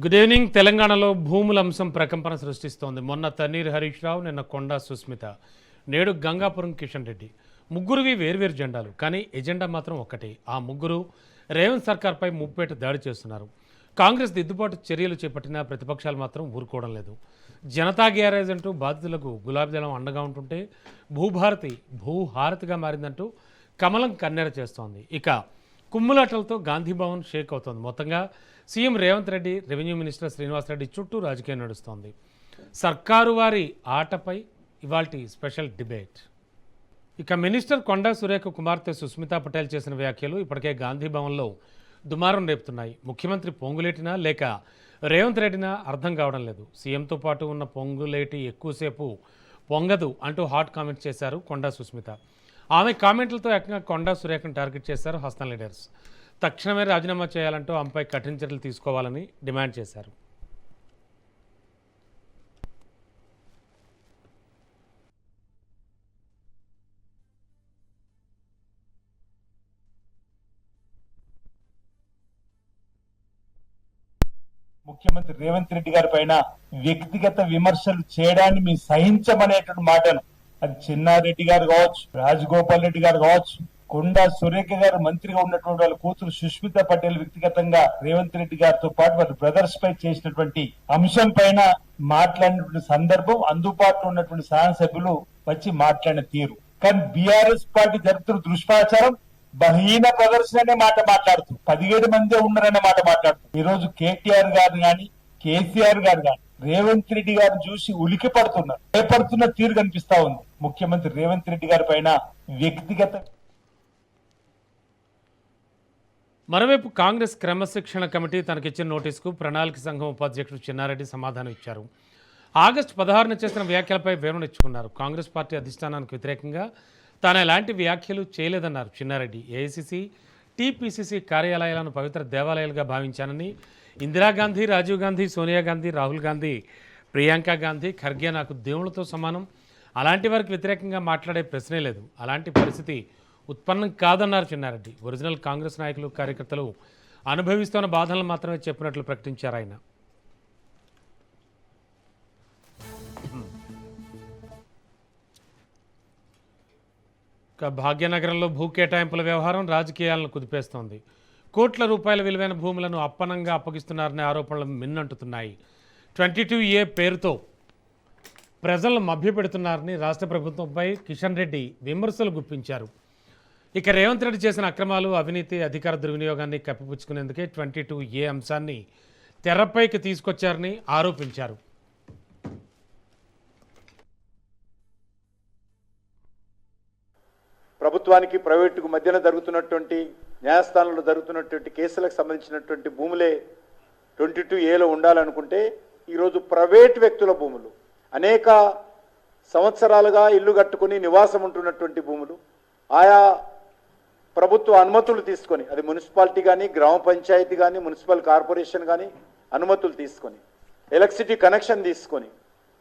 Good evening. తెలంగాణలో భూముల అంశం ప్రకంపన సృష్టిస్తోంది. మొన్న తన్నీర్ హరీష్ రావు, నిన్న కొండా సుస్మిత, నేడు గంగాపురం కిషన్ రెడ్డి. ముగ్గురువి వేర్వేరు జెండాలు, కానీ ఎజెండా మాత్రం ఒక్కటే. ఆ ముగ్గురు రేవంత్ సర్కార్పై ముప్పేట దాడి చేస్తున్నారు. కాంగ్రెస్ దిద్దుబాటు చర్యలు చేపట్టినా ప్రతిపక్షాలు మాత్రం ఊరుకోవడం లేదు. జనతా గ్యారేజ్ అంటూ బాధితులకు గులాబీ దళం అండగా ఉంటుంటే భూభారతి భూహారతిగా మారిందంటూ కమలం కన్నెర చేస్తోంది. ఇక కుమ్ములాటలతో గాంధీభవన్ షేక్ అవుతోంది. మొత్తంగా CM Revanth Reddy, revenue minister Srinivasa Reddy చుట్టూ రాజకీయం నడుస్తోంది. సర్కారు వారి ఆటపై ఇవాల్టి స్పెషల్ డిబేట్. ఇక మినిస్టర్ కొండా సురేఖ కుమార్తె సుస్మితా పటేల్ చేసిన వ్యాఖ్యలు ఇప్పటికే గాంధీభవన్లో దుమారం రేపుతున్నాయి. ముఖ్యమంత్రి పొంగులేటినా లేక రేవంత్ రెడ్డినా అర్థం కావడం లేదు. సీఎంతో పాటు ఉన్న పొంగులేటి ఎక్కువసేపు పొంగదు అంటూ హాట్ కామెంట్ చేశారు కొండా సుస్మిత. ఆమె కామెంట్లతో ఏకంగా కొండా సురేఖను టార్గెట్ చేశారు హస్తం లీడర్స్. తక్షణమే రాజీనామా చేయాలంటూ ఆమెపై కఠిన చర్యలు తీసుకోవాలని డిమాండ్ చేశారు. ముఖ్యమంత్రి రేవంత్ రెడ్డి గారి పైన వ్యక్తిగత విమర్శలు చేయడాన్ని మేము సహించమనేటువంటి మాటను, అది చిన్నారెడ్డి గారు కావచ్చు, రాజగోపాల్ రెడ్డి గారు కావచ్చు, కొండా సురేఖ గారు మంత్రిగా ఉన్నటువంటి వాళ్ళ కూతురు సుష్మిత పటేల్ వ్యక్తిగతంగా రేవంత్ రెడ్డి గారితో పాటు వారి బ్రదర్స్ పై చేసినటువంటి అంశం పైన మాట్లాడినటువంటి సందర్భం, అందుబాటులో ఉన్నటువంటి శాసనసభ్యులు వచ్చి మాట్లాడిన తీరు. కానీ బీఆర్ఎస్ పార్టీ జరుపుతున్న దుష్ప్రచారం బలహీన ప్రదర్శన అనే మాట మాట్లాడుతూ 17 మందే ఉన్నారనే మాట మాట్లాడుతూ ఈ రోజు కేటీఆర్ గారు గాని, కేసీఆర్ గారు గాని రేవంత్ రెడ్డి గారిని చూసి ఉలికి పడుతున్నారు. భయపడుతున్న తీరు కనిపిస్తా ఉంది. ముఖ్యమంత్రి రేవంత్ రెడ్డి గారి పైన వ్యక్తిగత. మరోవైపు కాంగ్రెస్ క్రమశిక్షణ కమిటీ తనకిచ్చిన నోటీసుకు ప్రణాళిక సంఘం ఉపాధ్యక్షుడు చిన్నారెడ్డి సమాధానం ఇచ్చారు. ఆగస్టు 16న చేసిన వ్యాఖ్యలపై వివరణ కాంగ్రెస్ పార్టీ అధిష్టానానికి వ్యతిరేకంగా తాను ఎలాంటి వ్యాఖ్యలు చేయలేదన్నారు చిన్నారెడ్డి. ఏఐసిసి, టీపీసీసీ కార్యాలయాలను పవిత్ర దేవాలయాలుగా భావించానని, ఇందిరాగాంధీ, రాజీవ్ గాంధీ, సోనియా గాంధీ, రాహుల్ గాంధీ, ప్రియాంక గాంధీ, ఖర్గే నాకు దేవుళ్ళతో సమానం. అలాంటి వారికి వ్యతిరేకంగా మాట్లాడే ప్రశ్నే లేదు. అలాంటి పరిస్థితి ఉత్పన్నం కాదన్నారు చిన్నారెడ్డి. ఒరిజినల్ కాంగ్రెస్ నాయకులు, కార్యకర్తలు అనుభవిస్తున్న బాధలను మాత్రమే చెప్పినట్లు ప్రకటించారు ఆయన. భాగ్యనగరంలో భూ కేటాయింపుల వ్యవహారం రాజకీయాలను కుదిపేస్తోంది. కోట్ల రూపాయల విలువైన భూములను అప్పనంగా అప్పగిస్తున్నారనే ఆరోపణలు మిన్నంటుతున్నాయి. 22A పేరుతో ప్రజలను మభ్యపెడుతున్నారని రాష్ట్ర ప్రభుత్వంపై కిషన్ రెడ్డి విమర్శలు గుప్పించారు. ఇక రేవంత్ రెడ్డి చేసిన అక్రమాలు, అవినీతి, అధికార దుర్వినియోగాన్ని కప్పిపుచ్చుకునేందుకే 22A అంశాన్ని తెరపైకి తీసుకొచ్చారని ఆరోపించారు. ప్రభుత్వానికి ప్రైవేటుకు మధ్యన జరుగుతున్నటువంటి న్యాయస్థానంలో జరుగుతున్నటువంటి కేసులకు సంబంధించినటువంటి భూములే 22Aలో ఉండాలనుకుంటే ఈరోజు ప్రైవేటు వ్యక్తుల భూములు, అనేక సంవత్సరాలుగా ఇల్లు కట్టుకుని నివాసం ఉంటున్నటువంటి భూములు, ఆయా ప్రభుత్వ అనుమతులు తీసుకొని, అది మున్సిపాలిటీ కానీ, గ్రామ పంచాయతీ కానీ, మున్సిపల్ కార్పొరేషన్ కానీ అనుమతులు తీసుకొని, ఎలక్ట్రిసిటీ కనెక్షన్ తీసుకొని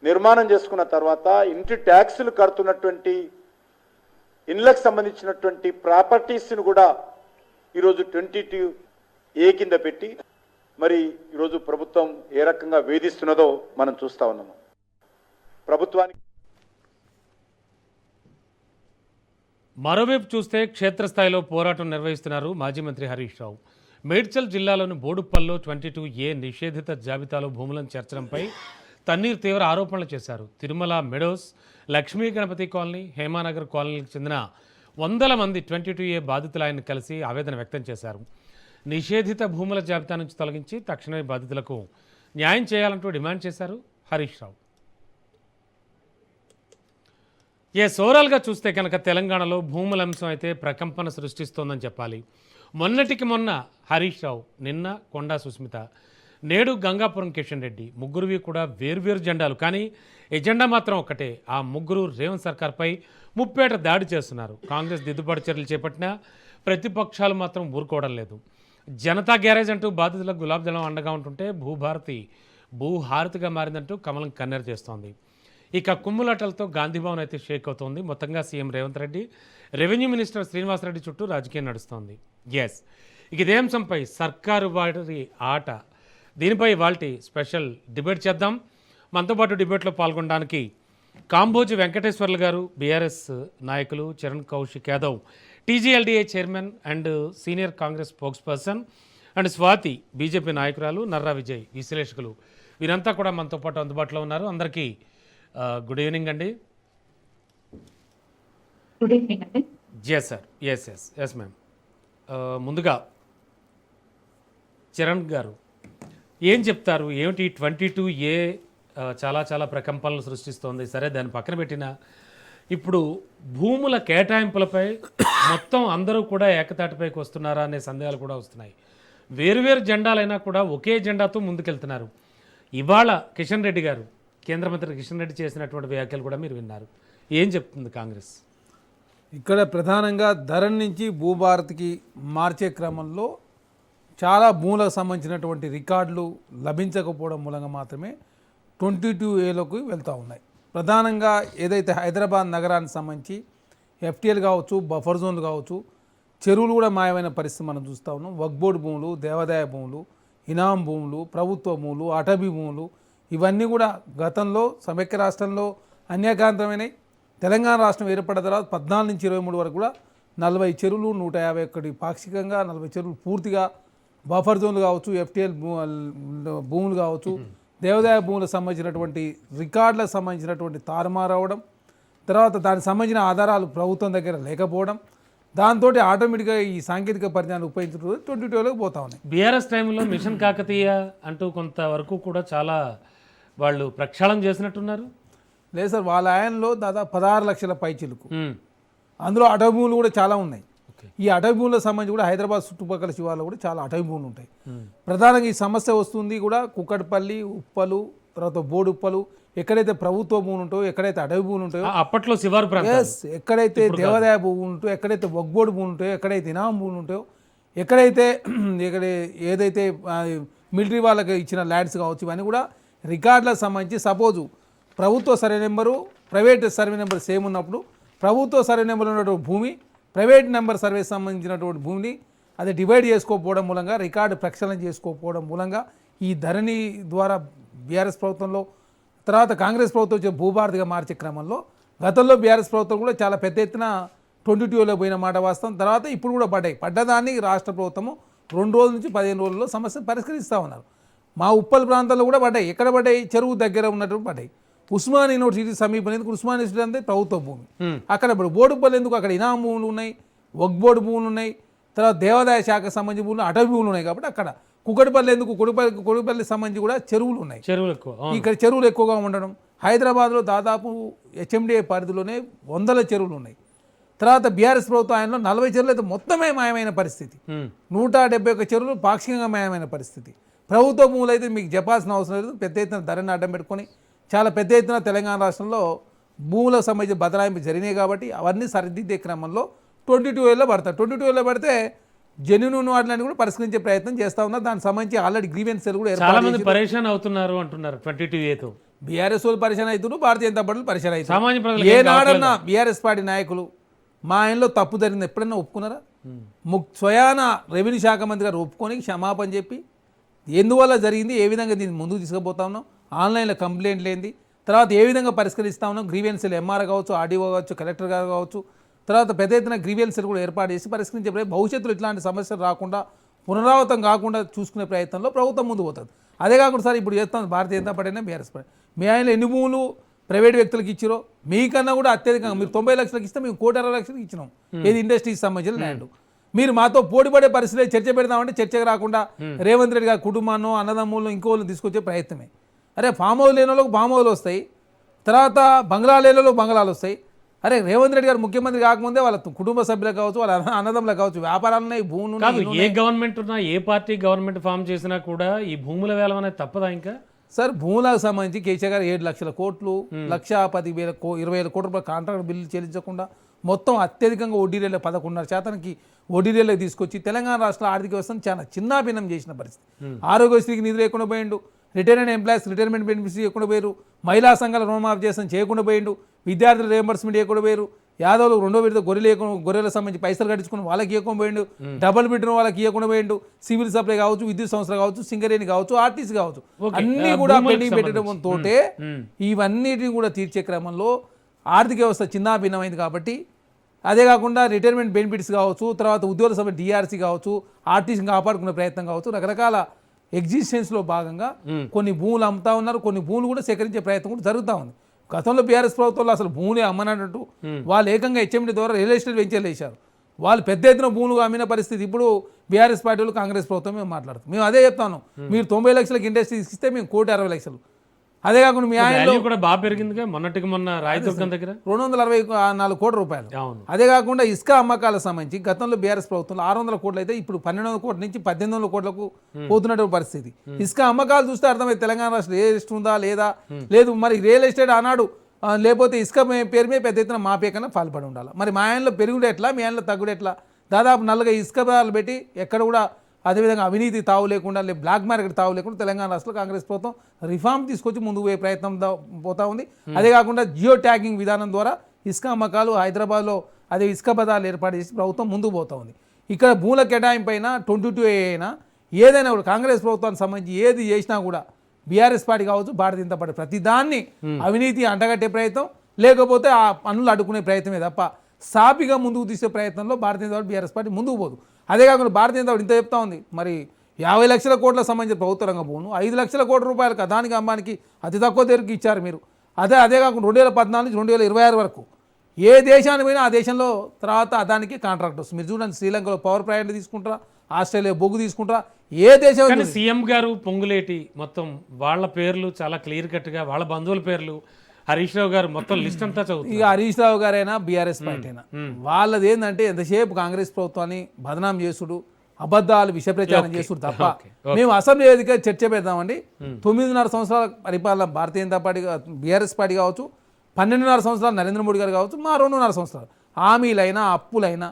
నిర్మాణం చేసుకున్న తర్వాత ఇంటి ట్యాక్సులు కడుతున్నటువంటి ఇళ్లకు సంబంధించినటువంటి ప్రాపర్టీస్ను కూడా ఈరోజు 22A కింద పెట్టి మరి ఈరోజు ప్రభుత్వం ఏ రకంగా వేధిస్తున్నదో మనం చూస్తా ఉన్నాము. ప్రభుత్వానికి మరోవైపు చూస్తే క్షేత్రస్థాయిలో పోరాటం నిర్వహిస్తున్నారు మాజీ మంత్రి హరీష్ రావు. మేడ్చల్ జిల్లాలోని బోడుప్పల్లో 22A నిషేధిత జాబితాలో భూములను చేర్చడంపై తన్నీర్ తీవ్ర ఆరోపణలు చేశారు. తిరుమల మెడోస్, లక్ష్మీ గణపతి కాలనీ, హేమానగర్ కాలనీకి చెందిన వందల మంది 22A బాధితులు ఆయన కలిసి ఆవేదన వ్యక్తం చేశారు. నిషేధిత భూముల జాబితా నుంచి తొలగించి తక్షణమే బాధితులకు న్యాయం చేయాలంటూ డిమాండ్ చేశారు హరీష్ రావు. ఓవరాల్గా చూస్తే కనుక తెలంగాణలో భూముల అంశం అయితే ప్రకంపన సృష్టిస్తోందని చెప్పాలి. మొన్నటికి మొన్న హరీష్ రావు, నిన్న కొండా సుస్మిత, నేడు గంగాపురం కిషన్ రెడ్డి. ముగ్గురువి కూడా వేర్వేరు జెండాలు, కానీ ఎజెండా మాత్రం ఒకటే. ఆ ముగ్గురు రేవంత్ సర్కార్పై ముప్పేట దాడి చేస్తున్నారు. కాంగ్రెస్ దిద్దుబాటు చర్యలు చేపట్టినా ప్రతిపక్షాలు మాత్రం ఊరుకోవడం లేదు. జనతా గ్యారేజ్ అంటూ బాధితులకు గులాబీ దళం అండగా ఉంటుంటే భూభారతి భూహారతిగా మారిందంటూ కమలం కన్నెర చేస్తోంది. ఇక కుమ్ములాటలతో గాంధీభవన్ అయితే షేక్ అవుతోంది. మొత్తంగా CM Revanth Reddy, revenue minister Srinivasa Reddy చుట్టూ రాజకీయం నడుస్తోంది. ఇక ఇదే అంశంపై సర్కారు వారి ఆట దీనిపై ఇవాళ స్పెషల్ డిబేట్ చేద్దాం. మనతో పాటు డిబేట్లో పాల్గొనడానికి కాంబోజి వెంకటేశ్వర్లు గారు, బీఆర్ఎస్ నాయకులు, Charan Kaushik Yadav TGLDA chairman and senior Congress spokesperson, and Swathi BJP నాయకురాలు, నర్రా విజయ్ విశ్లేషకులు, వీరంతా కూడా మనతో పాటు అందుబాటులో ఉన్నారు. అందరికీ గుడ్ ఈవినింగ్ అండి. గుడ్ ఈవినింగ్ అండి. Yes sir, yes ma'am. ముందుగా చరణ్ గారు ఏం చెప్తారు? ఏమిటి 22A చాలా చాలా ప్రకంపనలు సృష్టిస్తోంది. సరే, దాన్ని పక్కన పెట్టినా ఇప్పుడు భూముల కేటాయింపులపై మొత్తం అందరూ కూడా ఏకతాటిపైకి వస్తున్నారా అనే సందేహాలు కూడా వస్తున్నాయి. వేరువేరు జెండాలైనా కూడా ఒకే జెండాతో ముందుకెళ్తున్నారు. ఇవాళ కిషన్ రెడ్డి గారు, కేంద్ర మంత్రి కిషన్ రెడ్డి చేసినటువంటి వ్యాఖ్యలు కూడా మీరు విన్నారు. ఏం చెప్తుంది కాంగ్రెస్? ఇక్కడ ప్రధానంగా ధరణి నుంచి భూభారతికి మార్చే క్రమంలో చాలా భూములకు సంబంధించినటువంటి రికార్డులు లభించకపోవడం మూలంగా మాత్రమే 22Aలోకి వెళ్తూ ఉన్నాయి. ప్రధానంగా ఏదైతే హైదరాబాద్ నగరానికి సంబంధించి FTL కావచ్చు, బఫర్ జోన్లు కావచ్చు, చెరువులు కూడా మాయమైన పరిస్థితి మనం చూస్తూ ఉన్నాం. వక్ఫ్ బోర్డు భూములు, దేవాదాయ భూములు, ఇనాం భూములు, ప్రభుత్వ భూములు, అటవీ భూములు, ఇవన్నీ కూడా గతంలో సమైక్య రాష్ట్రంలో అన్యాక్రాంతమైనవి. తెలంగాణ రాష్ట్రం ఏర్పడిన తర్వాత 14 నుంచి 23 వరకు కూడా 40 చెరువులు, 151 పాక్షికంగా, 40 చెరువులు పూర్తిగా బఫర్ జోన్లు కావచ్చు, FTL భూములు కావచ్చు, దేవాదాయ భూములకు సంబంధించినటువంటి రికార్డులకు సంబంధించినటువంటి తారుమారవడం, తర్వాత దానికి సంబంధించిన ఆధారాలు ప్రభుత్వం దగ్గర లేకపోవడం, దాంతో ఆటోమేటిక్గా ఈ సాంకేతిక పరిజ్ఞానం ఉపయోగించడం 22Aలోకి పోతా ఉన్నాయి. బీఆర్ఎస్ టైంలో మిషన్ కాకతీయ అంటూ కొంతవరకు కూడా చాలా వాళ్ళు ప్రక్షాళన చేసినట్టున్నారు. లేదు సార్, వాళ్ళ ఆయనలో దాదాపు 16 లక్షల పైచిలుకు, అందులో అటవీ భూములు కూడా చాలా ఉన్నాయి. ఈ అటవీ భూములకు సంబంధించి కూడా హైదరాబాద్ చుట్టుపక్కల శివార్లో కూడా చాలా అటవీ భూములు ఉంటాయి. ప్రధానంగా ఈ సమస్య వస్తుంది కూడా కుక్కట్పల్లి, ఉప్పలు, తర్వాత బోడుప్పలు, ఎక్కడైతే ప్రభుత్వ భూములు ఉంటాయో, ఎక్కడైతే అటవీ భూములు ఉంటాయో, అప్పట్లో శివారు ప్రాంతం, ఎక్కడైతే దేవాదాయ భూములు ఉంటాయో, ఎక్కడైతే వక్ఫ్ బోర్డు భూములు ఉంటాయో, ఎక్కడైతే ఇనాం భూములు ఉంటాయో, ఎక్కడైతే ఏదైతే మిలిటరీ వాళ్ళకి ఇచ్చిన ల్యాండ్స్ కావచ్చు, ఇవన్నీ కూడా రికార్డులకు సంబంధించి సపోజు ప్రభుత్వ survey number, private survey number same ఉన్నప్పుడు ప్రభుత్వ సర్వే నెంబర్ ఉన్నటువంటి భూమి ప్రైవేట్ నెంబర్ సర్వేకి సంబంధించినటువంటి భూమిని అది డివైడ్ చేసుకోకపోవడం మూలంగా, రికార్డు ప్రక్షాళన చేసుకోకపోవడం మూలంగా ఈ ధరణి ద్వారా బీఆర్ఎస్ ప్రభుత్వంలో, తర్వాత కాంగ్రెస్ ప్రభుత్వం వచ్చే భూభారతిగా మార్చే క్రమంలో గతంలో బీఆర్ఎస్ ప్రభుత్వం కూడా చాలా పెద్ద ఎత్తున 22Aలో పోయిన మాట వాస్తవం. తర్వాత ఇప్పుడు కూడా పడ్డదాన్ని రాష్ట్ర ప్రభుత్వము 2 రోజుల నుంచి 15 రోజుల్లో సమస్యను పరిష్కరిస్తూ ఉన్నారు. మా ఉప్పల్ ప్రాంతాల్లో కూడా పడ్డాయి. ఎక్కడ పడ్డాయి? చెరువు దగ్గర ఉన్నటువంటి పడ్డాయి. ఉస్మాన్ యూనివర్సిటీ సమీపం, ఎందుకు ఉస్మాన్ యూనివర్సిటీ అంటే ప్రభుత్వ భూమి, అక్కడ బోర్డుపల్లి ఎందుకు, అక్కడ ఇనాం భూములు ఉన్నాయి, వక్ఫ్ బోర్డు భూములు ఉన్నాయి, తర్వాత దేవాదాయ శాఖకు సంబంధించిన భూములు, అటవీ భూములు ఉన్నాయి. కాబట్టి అక్కడ కుక్కటిపల్లి ఎందుకు, కొడుపల్లి సంబంధించి కూడా చెరువులు ఉన్నాయి. ఇక్కడ చెరువులు ఎక్కువగా ఉండడం, హైదరాబాద్లో దాదాపు HMDA పరిధిలోనే 100 చెరువులు ఉన్నాయి. తర్వాత బీఆర్ఎస్ ప్రభుత్వం ఆయనలో 40 చెరువులు అయితే మొత్తమే మాయమైన పరిస్థితి, 171 చెరువులు పాక్షికంగా మాయమైన పరిస్థితి. ప్రభుత్వ భూములు అయితే మీకు చెప్పాల్సిన అవసరం లేదు. పెద్ద ఎత్తున ధరని అడ్డం పెట్టుకొని చాలా పెద్ద ఎత్తున తెలంగాణ రాష్ట్రంలో భూములకు సంబంధించిన బదలాయింపు జరిగినాయి. కాబట్టి అవన్నీ సరిదిద్దే క్రమంలో 22Aలో పడతాయి. 22Aలో పడితే జెన్యూన్ వాటిని కూడా పరిష్కరించే ప్రయత్నం చేస్తా ఉన్నారు. దానికి సంబంధించి ఆల్రెడీ గ్రీవెన్స్ కూడా చాలా మంది పరేషాన్ అవుతున్నారు అంటున్నారు 22Aతో. బీఆర్ఎస్ వాళ్ళు పరిశాన్ అవుతున్నారు, భారతీయ జనతా పార్టీలు పరిశాన్ సామాన్య అవుతున్నారు. ప్రజలకు ఏనాడన్నా బీఆర్ఎస్ పార్టీ నాయకులు మా ఆయనలో తప్పు జరిగింది ఎప్పుడన్నా ఒప్పుకున్నారా? స్వయాన రెవెన్యూ శాఖ మంత్రి గారు ఒప్పుకొని క్షమాపణ చెప్పి ఎందువల్ల జరిగింది, ఏ విధంగా దీన్ని ముందుకు తీసుకుపోతా ఉన్నాం, ఆన్లైన్లో కంప్లైంట్ లేనిది, తర్వాత ఏ విధంగా పరిష్కరిస్తా ఉన్నాం, గ్రీవెన్సీలు MR కావచ్చు, RDO కావచ్చు, కలెక్టర్ గారు కావచ్చు, తర్వాత పెద్ద ఎత్తున గ్రీవెన్సీలు కూడా ఏర్పాటు చేసి పరిష్కరించే భవిష్యత్తులో ఇట్లాంటి సమస్యలు రాకుండా, పునరావృతం కాకుండా చూసుకునే ప్రయత్నంలో ప్రభుత్వం ముందు పోతుంది. అదే కాకుండా సార్ ఇప్పుడు చేస్తాం భారతీయ జనతా పార్టీ అయినా బీఆర్ఎస్ పార్టీ, మీ ఆయన ఎన్ని భూములు ప్రైవేట్ వ్యక్తులకు ఇచ్చిరో మీకన్నా కూడా అత్యధికంగా, మీరు 90 లక్షలకు ఇస్తే మేము 1,60,00,000 ఇచ్చినాం. ఏది ఇండస్ట్రీకి సంబంధించిన ల్యాండ్. మీరు మాతో పోటీపడే పరిస్థితి చర్చ పెడదామంటే చర్చకు రాకుండా రేవంత్ రెడ్డి గారి కుటుంబాన్ని, అన్నదమ్ములను, ఇంకోళ్ళు తీసుకొచ్చే ప్రయత్నమే. అరే ఫామ్ హౌస్ లేని వాళ్ళకి ఫామ్ హౌస్లు వస్తాయి, తర్వాత బంగ్లా లేని వాళ్ళకి బంగ్లాలు వస్తాయి. అరే రేవంత్ రెడ్డి గారు ముఖ్యమంత్రి కాకముందే వాళ్ళ కుటుంబ సభ్యులకు కావచ్చు, వాళ్ళ అన్నదమ్ములకు కావచ్చు, వ్యాపారాలున్నాయి, భూములు కాదు. ఏ గవర్నమెంట్ ఉన్నా, ఏ పార్టీ గవర్నమెంట్ ఫామ్ చేసినా కూడా ఈ భూముల వేలం అనేది తప్పదా? ఇంకా సార్ భూములకు సంబంధించి కేసీఆర్ గారు 7 లక్షల కోట్లు, 1,10,20,000 కోట్ల రూపాయల కాంట్రాక్ట్ బిల్లు చెల్లించకుండా మొత్తం అత్యధికంగా వడ్డీరేళ్ళ 11.5% వడ్డీరేళ్ళకి తీసుకొచ్చి తెలంగాణ రాష్ట్ర ఆర్థిక వ్యవస్థను చాలా చిన్నాభిన్నం చేసిన పరిస్థితి. ఆరోగ్యశ్రీకి నిధులు లేకుండా పోయిండు, రిటైర్డ్ ఎంప్లాయీస్ రిటైర్మెంట్ బెనిఫిట్స్ చేయకుండా పోయారు, మహిళా సంఘాల రుణమాఫీ చేస్తాం చేయకుండా పోయిండు, విద్యార్థుల రియంబర్స్మెంట్ ఇవ్వకుండా పోయారు, యాదవులు రెండో విడత గొర్రెలకు సంబంధించి పైసలు కట్టించుకుని వాళ్ళకి ఇవ్వకుండా పోయిండు, డబుల్ బెడ్రూమ్ వాళ్ళకి ఇవ్వకుండా పోయిండు, సివిల్ సప్లై కావచ్చు, విద్యుత్ సంస్థ కావచ్చు, సింగరేణి కావచ్చు, ఆర్టీసీ కావచ్చు, అన్ని కూడా పెండింగ్ పెట్టడం తోటే ఇవన్నిటిని కూడా తీర్చే క్రమంలో ఆర్థిక వ్యవస్థ చిన్నాభిన్నమైంది. కాబట్టి అదే కాకుండా రిటైర్మెంట్ బెనిఫిట్స్ కావచ్చు, తర్వాత ఉద్యోగ సభ డిఆర్సీ కావచ్చు, ఆర్టీసీని కాపాడుకునే ప్రయత్నం కావచ్చు, రకరకాల ఎగ్జిస్టెన్స్లో భాగంగా కొన్ని భూములు అమ్ముతా ఉన్నారు, కొన్ని భూములు కూడా సేకరించే ప్రయత్నం కూడా జరుగుతూ ఉంది. గతంలో బీఆర్ఎస్ ప్రభుత్వంలో అసలు భూములే అమ్మనట్టు వాళ్ళు ఏకంగా హెచ్ఎండి ద్వారా రియల్ ఎస్టేట్ వెంచర్లు వేశారు. వాళ్ళు పెద్ద ఎత్తున భూములు అమ్మిన పరిస్థితి ఇప్పుడు బీఆర్ఎస్ పార్టీ వాళ్ళు కాంగ్రెస్ ప్రభుత్వం మేము మాట్లాడుతాం. మేము అదే చెప్తాను, మీరు 90 లక్షలకి ఇండస్ట్రీ ఇస్తే మేము 1,60,00,000. అదే కాకుండా మీ ఆయనలో కూడా బాగా పెరిగిందిగా, మొన్న రాయదుర్గం దగ్గర 264 కోట్ల రూపాయలు. అదే కాకుండా ఇసుక అమ్మకాలకు సంబంధించి గతంలో బీఆర్ఎస్ ప్రభుత్వంలో 600 కోట్లు అయితే ఇప్పుడు 1,200 కోట్ల నుంచి 1,800 కోట్లకు పోతున్నటువంటి పరిస్థితి. ఇసుక అమ్మకాలు చూస్తే అర్థమైంది తెలంగాణ రాష్ట్రం రియల్ ఎస్టేట్ ఉందా లేదా, లేదు మరి రియల్ ఎస్టేట్ ఆనాడు లేకపోతే ఇసుక పేరు మీద పెద్ద ఎత్తున మాపే కన్నా పాల్పడి ఉండాలి. మరి మా ఆయనలో పెరుగుడు ఎట్లా, మీ ఆయనలో తగ్గుడు ఎట్లా? దాదాపు నల్లగా ఇసుక బదాలు పెట్టి ఎక్కడ కూడా అదేవిధంగా అవినీతి తావు లేకుండా, లేదు బ్లాక్ మార్కెట్ తావు లేకుండా తెలంగాణ రాష్ట్రంలో కాంగ్రెస్ ప్రభుత్వం రిఫార్మ్ తీసుకొచ్చి ముందుకు పోయే ప్రయత్నం పోతా ఉంది. అదే కాకుండా జియో ట్యాగింగ్ విధానం ద్వారా ఇసుక అమ్మకాలు హైదరాబాద్లో అదే ఇసుక బదాలు ఏర్పాటు చేసి ప్రభుత్వం ముందుకు పోతా ఉంది. ఇక్కడ భూముల కేటాయింపు అయినా 22A అయినా ఏదైనా కూడా కాంగ్రెస్ ప్రభుత్వానికి సంబంధించి ఏది చేసినా కూడా బీఆర్ఎస్ పార్టీ కావచ్చు, భారతీయ జనతా పార్టీ ప్రతిదాన్ని అవినీతి అంటగట్టే ప్రయత్నం, లేకపోతే ఆ పనులు అడ్డుకునే ప్రయత్నమే తప్ప సాపిగా ముందుకు తీసే ప్రయత్నంలో Bharatiya Janata party BRS party ముందుకు పోదు. అదే కాకుండా భారతీయ జనతా పార్టీ ఇంత చెప్తా ఉంది, మరి 50 లక్షల కోట్లకు సంబంధించిన ప్రభుత్వ రంగ భూములు 5 లక్షల కోట్ల రూపాయలకు అదానికి అమ్మానికి అతి తక్కువ ధరకు ఇచ్చారు మీరు. అదే కాకుండా 2014 నుంచి 2026 వరకు ఏ దేశానికి పోయినా ఆ దేశంలో తర్వాత అదానికి కాంట్రాక్ట్ వస్తుంది. మీరు చూడండి, శ్రీలంకలో పవర్ ప్లాంట్ తీసుకుంటారా, ఆస్ట్రేలియా బొగ్గు తీసుకుంటారా, ఏ దేశం. సీఎం గారు పొంగులేటి మొత్తం వాళ్ళ పేర్లు చాలా క్లియర్ కట్గా, వాళ్ళ బంధువుల పేర్లు, హరీష్ రావు గారు మొత్తం లిస్ట్ అంతా చదువుతారు. ఇక హరీష్ రావు గారైనా బీఆర్ఎస్ పార్టీ అయినా వాళ్ళది ఏంటంటే ఎంతసేపు కాంగ్రెస్ ప్రభుత్వాన్ని బదనాం చేసుడు, అబద్ధాలు విష ప్రచారం చేసుడు తప్ప. మేము అసెంబ్లీ వేదిక చర్చ పెడదామండి. 9.5 సంవత్సరాల పరిపాలన Bharatiya Janata party BRS party కావచ్చు, 12.5 సంవత్సరాలు నరేంద్ర మోడీ గారు కావచ్చు, మా 2.5 సంవత్సరాలు హామీలైనా అప్పులైనా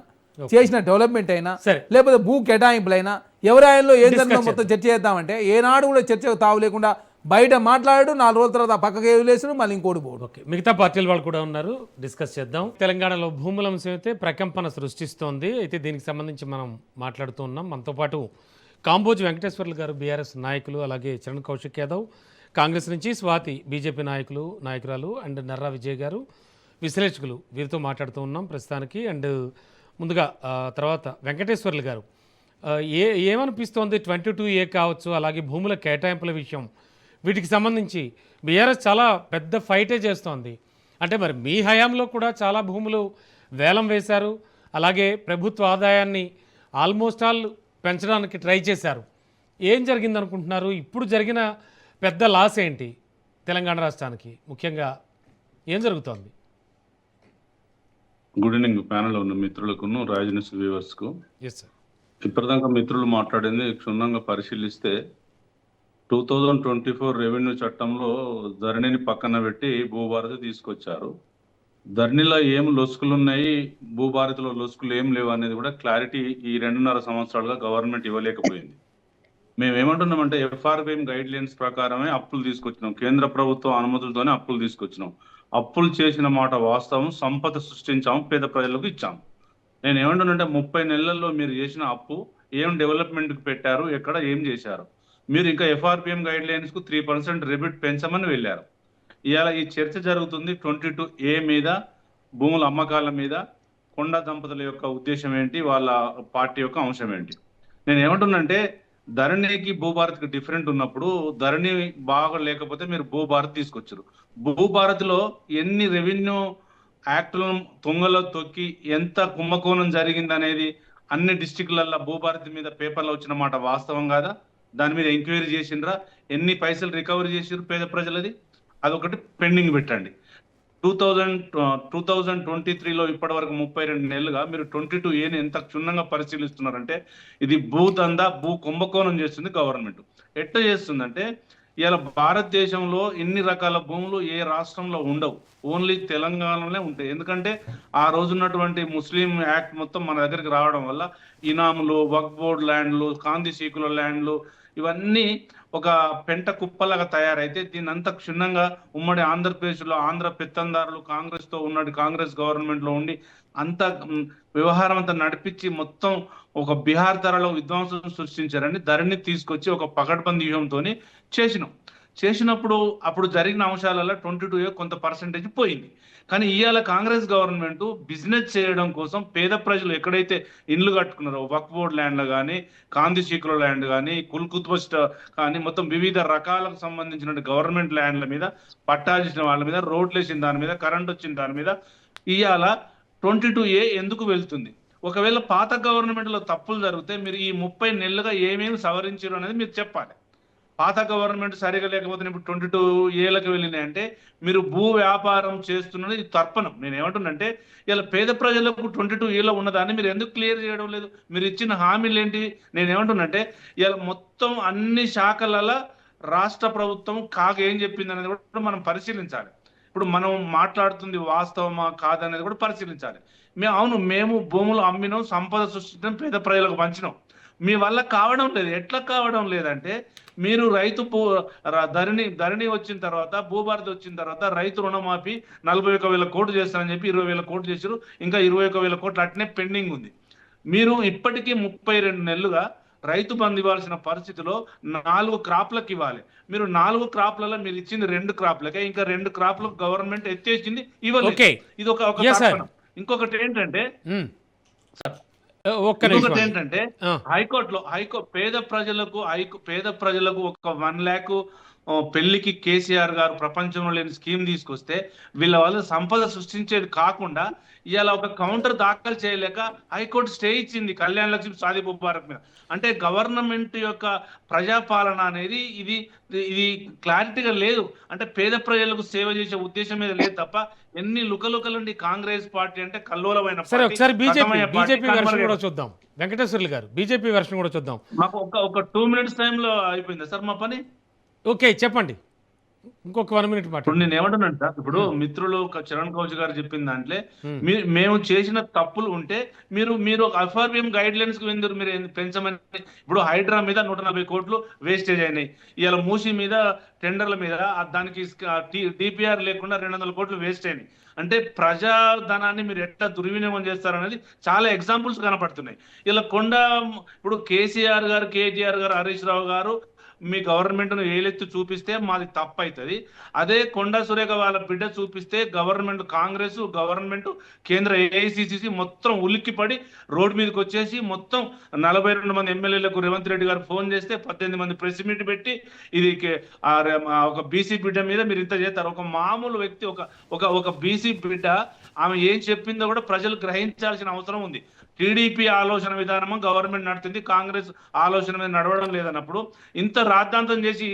చేసిన డెవలప్మెంట్ అయినా లేకపోతే భూ కేటాయింపులైనా ఎవరి ఆయనలో ఏం జరిగిందో మొత్తం చర్చ చేద్దామంటే ఏనాడు కూడా చర్చకు తావు లేకుండా బయట మాట్లాడు, 4 రోజుల తర్వాత పక్కకి వదిలేసాడు, మళ్ళీ ఇంకోటి పోడు. ఓకే, మిగతా పార్టీల వాళ్ళు కూడా ఉన్నారు, డిస్కస్ చేద్దాం. తెలంగాణలో భూముల అంశం అయితే ప్రకంపన సృష్టిస్తోంది. అయితే దీనికి సంబంధించి మనం మాట్లాడుతూ ఉన్నాం. మనతో పాటు కాంబోజ్ వెంకటేశ్వర్లు గారు బీఆర్ఎస్ నాయకులు, అలాగే చరణ్ కౌశిక్ యాదవ్ కాంగ్రెస్ నుంచి, స్వాతి బీజేపీ నాయకురాలు, అండ్ నర్రా విజయ్ గారు విశ్లేషకులు, వీరితో మాట్లాడుతూ ఉన్నాం ప్రస్తుతానికి. అండ్ ముందుగా తర్వాత వెంకటేశ్వర్లు గారు ఏమనిపిస్తోంది, 22A కావచ్చు, అలాగే భూముల కేటాయింపుల విషయం, వీటికి సంబంధించి బీఆర్ఎస్ చాలా పెద్ద ఫైటే చేస్తోంది. అంటే మరి మీ హయాంలో కూడా చాలా భూములు వేలం వేశారు, అలాగే ప్రభుత్వ ఆదాయాన్ని ఆల్మోస్ట్ ఆల్ పెంచడానికి ట్రై చేశారు. ఏం జరిగింది అనుకుంటున్నారు? ఇప్పుడు జరిగిన పెద్ద లాస్ ఏంటి తెలంగాణ రాష్ట్రానికి? ముఖ్యంగా ఏం జరుగుతోంది? గుడ్ ఈవినింగ్ ప్యానల్ ఉన్న మిత్రులకును రాజనీస్ వ్యూవర్స్కు. Yes sir. ఇప్పటిదాకా మిత్రులు మాట్లాడింది క్షుణ్ణంగా పరిశీలిస్తే 2024 రెవెన్యూ చట్టంలో ధరణిని పక్కన పెట్టి భూభారతి తీసుకొచ్చారు. ధరణిలో ఏం లొసుకులు ఉన్నాయి, భూభారతిలో లొసుకులు ఏం లేవు అనేది కూడా క్లారిటీ ఈ 2.5 సంవత్సరాలుగా గవర్నమెంట్ ఇవ్వలేకపోయింది. మేము ఏమంటున్నామంటే FRBM గైడ్ లైన్స్ ప్రకారమే అప్పులు తీసుకొచ్చినాం, కేంద్ర ప్రభుత్వం అనుమతులతోనే అప్పులు తీసుకొచ్చినాం. అప్పులు చేసిన మాట వాస్తవం, సంపద సృష్టించాము, పేద ప్రజలకు ఇచ్చాము. నేను ఏమంటున్నానంటే 30 నెలల్లో మీరు చేసిన అప్పు ఏం డెవలప్మెంట్కి పెట్టారు, ఎక్కడ ఏం చేశారు? మీరు ఇంకా FRBM గైడ్ లైన్స్ కు 3% రిబిట్ పెంచమని వెళ్ళారు. ఇవాళ ఈ చర్చ జరుగుతుంది 22A మీద, భూముల అమ్మకాల మీద. కొండా దంపతుల యొక్క ఉద్దేశం ఏంటి, వాళ్ళ పార్టీ యొక్క అంశం ఏంటి? నేను ఏమంటున్నానంటే ధరణికి భూభారతికి డిఫరెంట్ ఉన్నప్పుడు, ధరణి బాగా లేకపోతే మీరు భూభారతి తీసుకొచ్చారు. భూభారతిలో ఎన్ని రెవెన్యూ యాక్టులను తొంగలో తొక్కి ఎంత కుంభకోణం జరిగింది అనేది అన్ని డిస్టిక్లలో భూభారతి మీద పేపర్లో వచ్చిన మాట వాస్తవం కాదా? దాని మీద ఎంక్వైరీ చేసిండ్రా? ఎన్ని పైసలు రికవరీ చేసిర్రు పేద ప్రజలది? అదొకటి పెండింగ్ పెట్టండి. 2023లో ఇప్పటి వరకు 32 నెలలుగా మీరు 22Aని ఎంత క్షుణ్ణంగా పరిశీలిస్తున్నారంటే ఇది భూదందా, భూ కుంభకోణం చేస్తుంది గవర్నమెంట్. ఎట్లా చేస్తుందంటే ఇవాళ భారతదేశంలో ఇన్ని రకాల భూములు ఏ రాష్ట్రంలో ఉండవు, ఓన్లీ తెలంగాణలోనే ఉంటాయి. ఎందుకంటే ఆ రోజున్నటువంటి ముస్లిం యాక్ట్ మొత్తం మన దగ్గరికి రావడం వల్ల ఇనాములు, వక్ఫ్ బోర్డ్ ల్యాండ్లు, కాంది సీకుల ల్యాండ్లు, ఇవన్నీ ఒక పెంట కుప్పలాగా తయారైతే దీన్ని అంతా క్షుణ్ణంగా ఉమ్మడి ఆంధ్రప్రదేశ్లో ఆంధ్ర పెత్తందారులు కాంగ్రెస్ తో ఉన్నది, కాంగ్రెస్ గవర్నమెంట్ లో ఉండి అంత వ్యవహారం అంతా నడిపించి మొత్తం ఒక బీహార్ ధరలో విధ్వంసం సృష్టించారని ధరణి తీసుకొచ్చి ఒక పకడ్బందీ వ్యూహంతో చేసినప్పుడు అప్పుడు జరిగిన అంశాలలో 22 కొంత పర్సెంటేజ్ పోయింది. కానీ ఇవాళ కాంగ్రెస్ గవర్నమెంట్ బిజినెస్ చేయడం కోసం పేద ప్రజలు ఎక్కడైతే ఇండ్లు కట్టుకున్నారో వక్ఫ్ బోర్డ్ ల్యాండ్లు కానీ, కాంది శీకుల ల్యాండ్ కానీ, కుల్కుత్బస్ట్ కానీ మొత్తం వివిధ రకాలకు సంబంధించిన గవర్నమెంట్ ల్యాండ్ల మీద పట్టా చేసిన వాళ్ళ మీద, రోడ్లు వేసిన దాని మీద, కరెంట్ వచ్చిన దాని మీద ఇవాళ 22A ఎందుకు వెళ్తుంది? ఒకవేళ పాత గవర్నమెంట్ లో తప్పులు జరిగితే మీరు ఈ 30 నెలలుగా ఏమేమి సవరించారు అనేది మీరు చెప్పాలి. పాత గవర్నమెంట్ సరిగా లేకపోతే ఇప్పుడు 22Aలకు వెళ్ళినాయి అంటే మీరు భూ వ్యాపారం చేస్తున్నది ఇది తర్పణం. నేను ఏమంటున్నంటే ఇలా పేద ప్రజలకు 22Aలో ఉన్నదాన్ని మీరు ఎందుకు క్లియర్ చేయడం లేదు? మీరు ఇచ్చిన హామీలు ఏంటి? నేను ఏమంటున్నంటే ఇలా మొత్తం అన్ని శాఖలలో రాష్ట్ర ప్రభుత్వం ఏం చెప్పింది అనేది కూడా మనం పరిశీలించాలి. ఇప్పుడు మనం మాట్లాడుతుంది వాస్తవమా కాదనేది కూడా పరిశీలించాలి. మేము భూములు అమ్మినాం, సంపద సృష్టించడం, పేద ప్రజలకు పంచినాం. మీ వల్ల కావడం లేదు. ఎట్లా కావడం లేదంటే మీరు రైతు ధరణి వచ్చిన తర్వాత, భూభారతి వచ్చిన తర్వాత రైతు రుణమాఫీ 41,000 కోట్లు చేస్తారని చెప్పి 20,000 కోట్లు చేశారు. ఇంకా 21,000 కోట్లు అట్నే పెండింగ్ ఉంది. మీరు ఇప్పటికీ 32 నెలలుగా రైతు బంధు ఇవ్వాల్సిన పరిస్థితిలో 4 క్రాప్లకు ఇవ్వాలి. మీరు 4 క్రాప్లలో మీరు ఇచ్చింది 2 క్రాప్లకే, ఇంకా 2 క్రాప్లకు గవర్నమెంట్ ఎత్తేసింది, ఇవ్వలేదు. ఇది ఒక తర్పణం. ఇంకొకటి ఏంటంటే హైకోర్టులో పేద ప్రజలకు ఒక 1 lakh పెళ్లికి కేసీఆర్ గారు ప్రపంచంలో లేని స్కీమ్ తీసుకొస్తే వీళ్ళ వాళ్ళు సంపద సృష్టించేది కాకుండా ఇవాళ ఒక కౌంటర్ దాఖలు చేయలేక హైకోర్టు స్టే ఇచ్చింది కళ్యాణ్ లక్ష్మి షాదీ ముబారక్ మీద. అంటే గవర్నమెంట్ యొక్క ప్రజాపాలన అనేది ఇది క్లారిటీగా లేదు. అంటే పేద ప్రజలకు సేవ చేసే ఉద్దేశం మీద లేదు తప్ప ఎన్ని లుకలుకలుండి కాంగ్రెస్ పార్టీ అంటే కల్లోలమైన. సరే, ఒకసారి బీజేపీ వెర్షన్ కూడా చూద్దాం. వెంకటేశ్వర్లు గారు బీజేపీ వెర్షన్ కూడా చూద్దాం. మాకు ఒక 2 minutes టైంలో అయిపోయిందా సార్ మా పని? ఓకే, చెప్పండి. ఇంకొక 1 minute మాట. ఇప్పుడు నేను ఏమంటున్నాను సార్, ఇప్పుడు మిత్రులు చరణ్ కౌశిక్ గారు చెప్పిన దాంట్లో మేము చేసిన తప్పులు ఉంటే మీరు FRBM గైడ్ లైన్స్ కు ఎందుకు మీరు పెంచమని. ఇప్పుడు హైడ్రా మీద 140 కోట్లు వేస్టేజ్ అయినాయి. ఇవాళ మూసీ మీద టెండర్ల మీద దానికి DPR లేకుండా 200 కోట్లు వేస్ట్ అయినాయి. అంటే ప్రజాధనాన్ని మీరు ఎట్లా దుర్వినియోగం చేస్తారనేది చాలా ఎగ్జాంపుల్స్ కనపడుతున్నాయి. ఇలా ఇప్పుడు కేసీఆర్ గారు, KGR గారు, హరీష్ రావు గారు మీ గవర్నమెంట్ను ఏలెత్తి చూపిస్తే మాది తప్పు అవుతుంది. అదే కొండా సురేఖ వాళ్ళ బిడ్డ చూపిస్తే గవర్నమెంట్ కాంగ్రెస్ గవర్నమెంట్ కేంద్ర AICC మొత్తం ఉలిక్కిపడి రోడ్డు మీదకి వచ్చేసి మొత్తం 42 మంది ఎమ్మెల్యేలకు రేవంత్ రెడ్డి గారు ఫోన్ చేస్తే 18 మంది ప్రెస్ మీట్ పెట్టి ఇది ఒక బీసీ బిడ్డ మీద మీరు ఇంత చేస్తారు. ఒక మామూలు వ్యక్తి ఒక బీసీ బిడ్డ ఆమె ఏం చెప్పిందో కూడా ప్రజలు గ్రహించాల్సిన అవసరం ఉంది. టీడీపీ ఆలోచన విధానము గవర్నమెంట్ నడుతుంది, కాంగ్రెస్ ఆలోచన మీద నడవడం లేదన్నప్పుడు ఇంత రాద్ధాంతం చేసి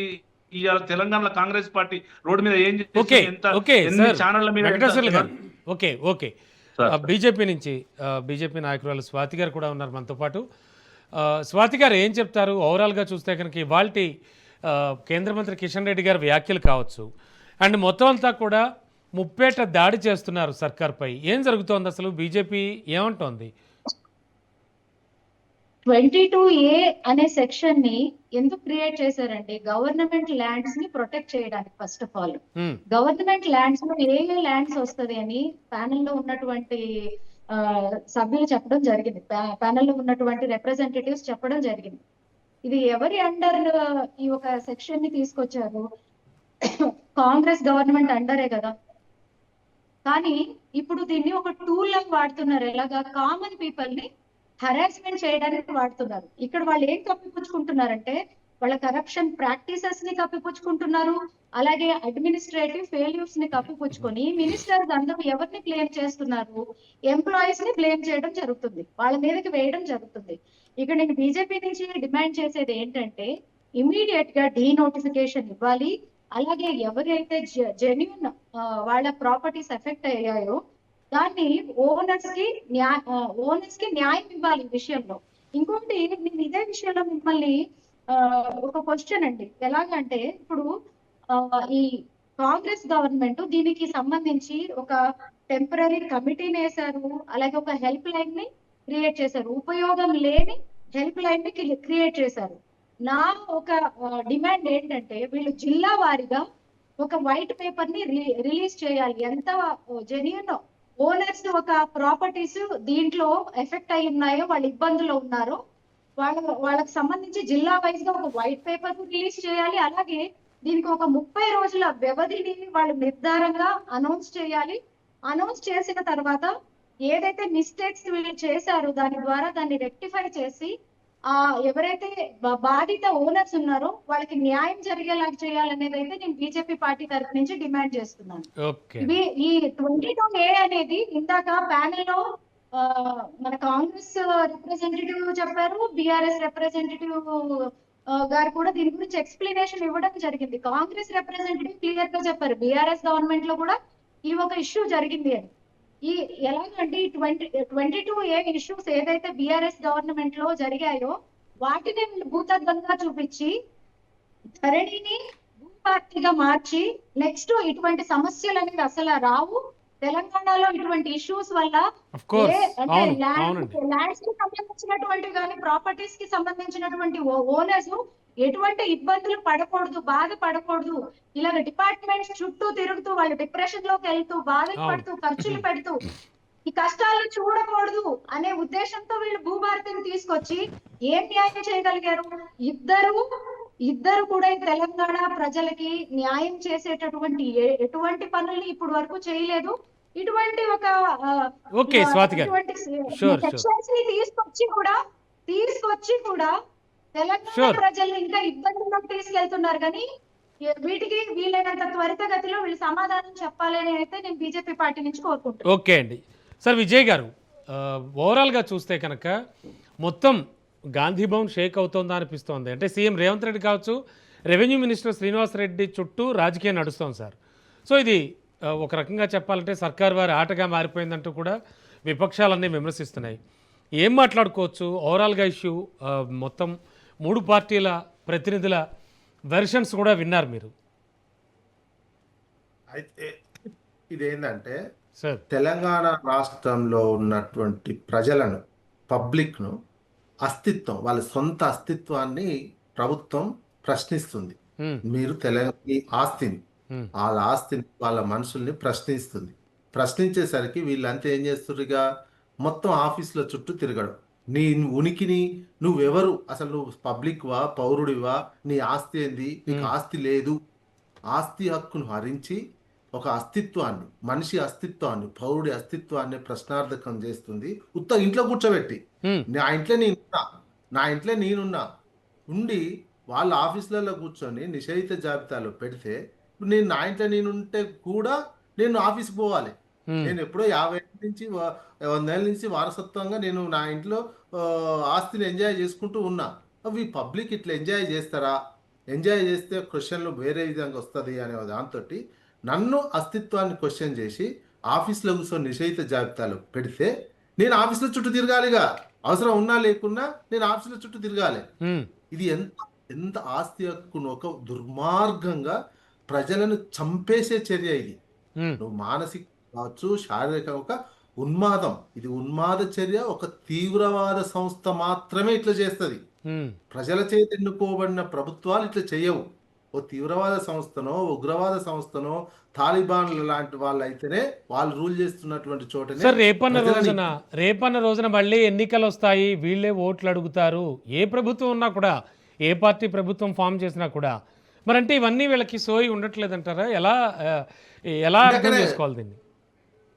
ఇవాళ తెలంగాణలో కాంగ్రెస్ పార్టీ రోడ్డు మీద ఏం ఛానళ్ల మీద. ఓకే బీజేపీ నుంచి బీజేపీ నాయకురాలు స్వాతి గారు కూడా ఉన్నారు మనతో పాటు. స్వాతి గారు ఏం చెప్తారు? ఓవరాల్గా చూస్తే కనుక ఇవాళ కేంద్ర మంత్రి కిషన్ రెడ్డి గారి వ్యాఖ్యలు కావచ్చు అండ్ మొత్తం అంతా కూడా ముప్పేట దాడి చేస్తున్నారు సర్కార్పై. ఏం జరుగుతోంది అసలు? బీజేపీ ఏమంటోంది? 22A అనే సెక్షన్ ని ఎందుకు క్రియేట్ చేశారంటే గవర్నమెంట్ ల్యాండ్స్ ని ప్రొటెక్ట్ చేయడానికి. First of all government lands లో ఏ ల్యాండ్స్ వస్తుంది అని ప్యానెల్ లో ఉన్నటువంటి సభ్యులు చెప్పడం జరిగింది. ప్యానెల్ లో ఉన్నటువంటి రిప్రజెంటేటివ్స్ చెప్పడం జరిగింది. ఇది ఎవరి అండర్ ఈ ఒక సెక్షన్ ని తీసుకొచ్చారు? కాంగ్రెస్ గవర్నమెంట్ అండరే కదా. కానీ ఇప్పుడు దీన్ని ఒక టూల్ లాగా వాడుతున్నారు. ఎలాగా? కామన్ పీపుల్ ని హరాస్మెంట్ చేయడానికి వాడుతున్నారు. ఇక్కడ వాళ్ళు ఏం కప్పిపుచ్చుకుంటున్నారంటే వాళ్ళ కరప్షన్ ప్రాక్టీసెస్ ని కప్పిపుచ్చుకుంటున్నారు, అలాగే అడ్మినిస్ట్రేటివ్ ఫెయిల్యూర్స్ ని కప్పిపుచ్చుకొని మినిస్టర్స్ అందరూ ఎవరిని బ్లేమ్ చేస్తున్నారు? ఎంప్లాయీస్ ని బ్లేమ్ చేయడం జరుగుతుంది, వాళ్ళ మీదకి వేయడం జరుగుతుంది. ఇక్కడ నేను బీజేపీ నుంచి డిమాండ్ చేసేది ఏంటంటే ఇమీడియట్ గా డీనోటిఫికేషన్ ఇవ్వాలి. అలాగే ఎవరైతే జెన్యూన్ వాళ్ళ ప్రాపర్టీస్ ఎఫెక్ట్ అయ్యాయో దాన్ని ఓనర్స్ కి న్యాయం ఇవ్వాలి ఈ విషయంలో. ఇంకోటి, నేను ఇదే విషయంలో మిమ్మల్ని ఒక క్వశ్చన్ అండి. ఎలాగంటే ఇప్పుడు ఈ కాంగ్రెస్ గవర్నమెంట్ దీనికి సంబంధించి ఒక టెంపరీ కమిటీని వేశారు, అలాగే ఒక హెల్ప్ లైన్ ని క్రియేట్ చేశారు, ఉపయోగం లేని హెల్ప్ లైన్ ని క్రియేట్ చేశారు. నా ఒక డిమాండ్ ఏంటంటే వీళ్ళు జిల్లా వారీగా ఒక వైట్ పేపర్ ని రిలీజ్ చేయాలి. ఎంత జెన్యున్ ఓనర్స్ ఒక ప్రాపర్టీస్ దీంట్లో ఎఫెక్ట్ అయి ఉన్నాయో, వాళ్ళు ఇబ్బందులు ఉన్నారో వాళ్ళకి సంబంధించి జిల్లా వైజ్ గా ఒక వైట్ పేపర్ రిలీజ్ చేయాలి. అలాగే దీనికి ఒక 30 రోజుల వ్యవధిని వాళ్ళు నిర్ధారంగా అనౌన్స్ చేయాలి. అనౌన్స్ చేసిన తర్వాత ఏదైతే మిస్టేక్స్ వీళ్ళు చేశారో దాని ద్వారా దాన్ని రెక్టిఫై చేసి ఎవరైతే బాధిత ఓనర్స్ ఉన్నారో వాళ్ళకి న్యాయం జరిగేలాగా చేయాలనేది అయితే నేను బీజేపీ పార్టీ తరఫు నుంచి డిమాండ్ చేస్తున్నాను. ఓకే. ఇవి ఈ 22A అనేది ఇందాక ప్యానెల్ లో మన కాంగ్రెస్ రిప్రజెంటేటివ్ చెప్పారు, బీఆర్ఎస్ రిప్రజెంటేటివ్ గారు కూడా దీని గురించి ఎక్స్ప్లెనేషన్ ఇవ్వడం జరిగింది. కాంగ్రెస్ రిప్రజెంటేటివ్ క్లియర్ గా చెప్పారు బీఆర్ఎస్ గవర్నమెంట్ లో కూడా ఈ ఒక ఇష్యూ జరిగింది అని. ఈ ఎలాగంటే ఈ 22A ఇష్యూస్ ఏదైతే బీఆర్ఎస్ గవర్నమెంట్ లో జరిగాయో వాటిని భూతద్దంగా చూపించి ధరణిని భూపార్టీగా మార్చి నెక్స్ట్ ఇటువంటి సమస్యలు అనేవి అసలు రావు. తెలంగాణలో ఇటువంటి ఇష్యూస్ వల్ల Of course. అంటే అవునండి. ల్యాండ్స్ కి సంబంధించినటువంటి కానీ ప్రాపర్టీస్ కి సంబంధించినటువంటి ఓనర్స్ ఎటువంటి ఇబ్బందులు పడకూడదు, బాధపడకూడదు. ఇలాగ డిపార్ట్మెంట్స్ చుట్టూ తిరుగుతూ వాళ్ళు డిప్రెషన్ లోకి వెళ్తూ బాధలు పడుతూ ఖర్చులు పెడుతూ ఈ కష్టాలు చూడకూడదు అనే ఉద్దేశంతో వీళ్ళు భూభారతిని తీసుకొచ్చి ఏం న్యాయం చేయగలిగారు? ఇద్దరు కూడా ఈ తెలంగాణ ప్రజలకి న్యాయం చేసేటటువంటి ఎటువంటి పనుల్ని ఇప్పుడు వరకు చేయలేదు. ఇటువంటి ఒక ఓకే, స్వాతి గారు. Sure. సెక్షన్స్ ని తీసుకొచ్చి కూడా తెలంగాణ Sure. ప్రజల్ని ఇంకా ఇబ్బందుల్లోకి తీసుకెళ్తున్నారు. కానీ వీటికి వీలైనంత త్వరితగతిలో వీళ్ళు సమాధానం చెప్పాలని అయితే నేను బీజేపీ పార్టీ నుంచి కోరుకుంటున్నాను. ఓకే అండి. సార్ విజయ్ గారు, ఓవరాల్గా చూస్తే కనుక మొత్తం గాంధీ భవన్ షేక్ అవుతుందా అనిపిస్తోంది. అంటే సీఎం రేవంత్ రెడ్డి కావచ్చు, రెవెన్యూ మినిస్టర్ శ్రీనివాస్ రెడ్డి చుట్టూ రాజకీయం నడుస్తోంది సార్. సో ఇది ఒక రకంగా చెప్పాలంటే సర్కార్ వారి ఆటగా మారిపోయిందంటూ కూడా విపక్షాలన్నీ విమర్శిస్తున్నాయి. ఏం మాట్లాడుకోవచ్చు ఓవరాల్గా ఇష్యూ? మొత్తం 3 పార్టీల ప్రతినిధుల వెర్షన్స్ కూడా విన్నారు మీరు. అయితే ఇదేంటంటే సార్ తెలంగాణ రాష్ట్రంలో ఉన్నటువంటి ప్రజలను, పబ్లిక్ను అస్తిత్వం, వాళ్ళ సొంత అస్తిత్వాన్ని ప్రభుత్వం ప్రశ్నిస్తుంది. మీరు ఈ ఆస్తిని, వాళ్ళ ఆస్తిని, వాళ్ళ మనుషుల్ని ప్రశ్నిస్తుంది. ప్రశ్నించేసరికి వీళ్ళంతా ఏం చేస్తున్నారు? ఇక మొత్తం ఆఫీసుల చుట్టూ తిరగడం. నీ ఉనికిని, నువ్వెవరు, అసలు నువ్వు పబ్లిక్వా, పౌరుడివా, నీ ఆస్తి ఏంది, నీకు ఆస్తి లేదు, ఆస్తి హక్కును హరించి ఒక అస్తిత్వాన్ని, మనిషి అస్తిత్వాన్ని, పౌరుడి అస్తిత్వాన్ని ప్రశ్నార్థకం చేస్తుంది. ఇంట్లో కూర్చోబెట్టి నా ఇంట్లో నేనున్నా ఉండి వాళ్ళ ఆఫీసులలో కూర్చొని నిషేధిత జాబితాలో పెడితే ఇప్పుడు నేను నా ఇంట్లో నేనుంటే కూడా నేను ఆఫీస్కి పోవాలి. నేను ఎప్పుడో 50 ఏళ్ళ నుంచి 100 ఏళ్ళ నుంచి వారసత్వంగా నేను నా ఇంట్లో ఆస్తిని ఎంజాయ్ చేసుకుంటూ ఉన్నా. అవి పబ్లిక్ ఇట్లా ఎంజాయ్ చేస్తారా? ఎంజాయ్ చేస్తే క్వశ్చన్లు వేరే విధంగా వస్తుంది అనే దాంతో నన్ను అస్తిత్వాన్ని క్వశ్చన్ చేసి ఆఫీస్లో కూర్చొని నిషేధిత జాబితాలో పెడితే నేను ఆఫీసులో చుట్టూ తిరగాలిగా. అవసరం ఉన్నా లేకున్నా నేను ఆఫీసులో చుట్టూ తిరగాలి. ఇది ఎంత ఆస్తి హక్కును ఒక దుర్మార్గంగా ప్రజలను చంపేసే చర్య ఇది. నువ్వు మానసిక కావచ్చు, శారీరక ఒక ఉన్మాదం. ఇది ఉన్మాద చర్య. ఒక తీవ్రవాద సంస్థ మాత్రమే ఇట్లా చేస్తుంది. ప్రజల చేత ఎన్నుకోబడిన ప్రభుత్వాలు ఇట్లా చేయవు. ఓ తీవ్రవాద సంస్థనో, ఉగ్రవాద సంస్థనో, తాలిబాన్లు లాంటి వాళ్ళు అయితేనే వాళ్ళు రూల్ చేస్తున్నటువంటి చోటనే. సార్ రేపన్న రోజున మళ్ళీ ఎన్నికలు వస్తాయి, వీళ్ళే ఓట్లు అడుగుతారు. ఏ ప్రభుత్వం ఉన్నా కూడా, ఏ పార్టీ ప్రభుత్వం ఫామ్ చేసినా కూడా, మరంటే ఇవన్నీ వీళ్ళకి సోయి ఉండట్లేదంటారా? ఎలా అర్థం చేసుకోవాలి దీన్ని?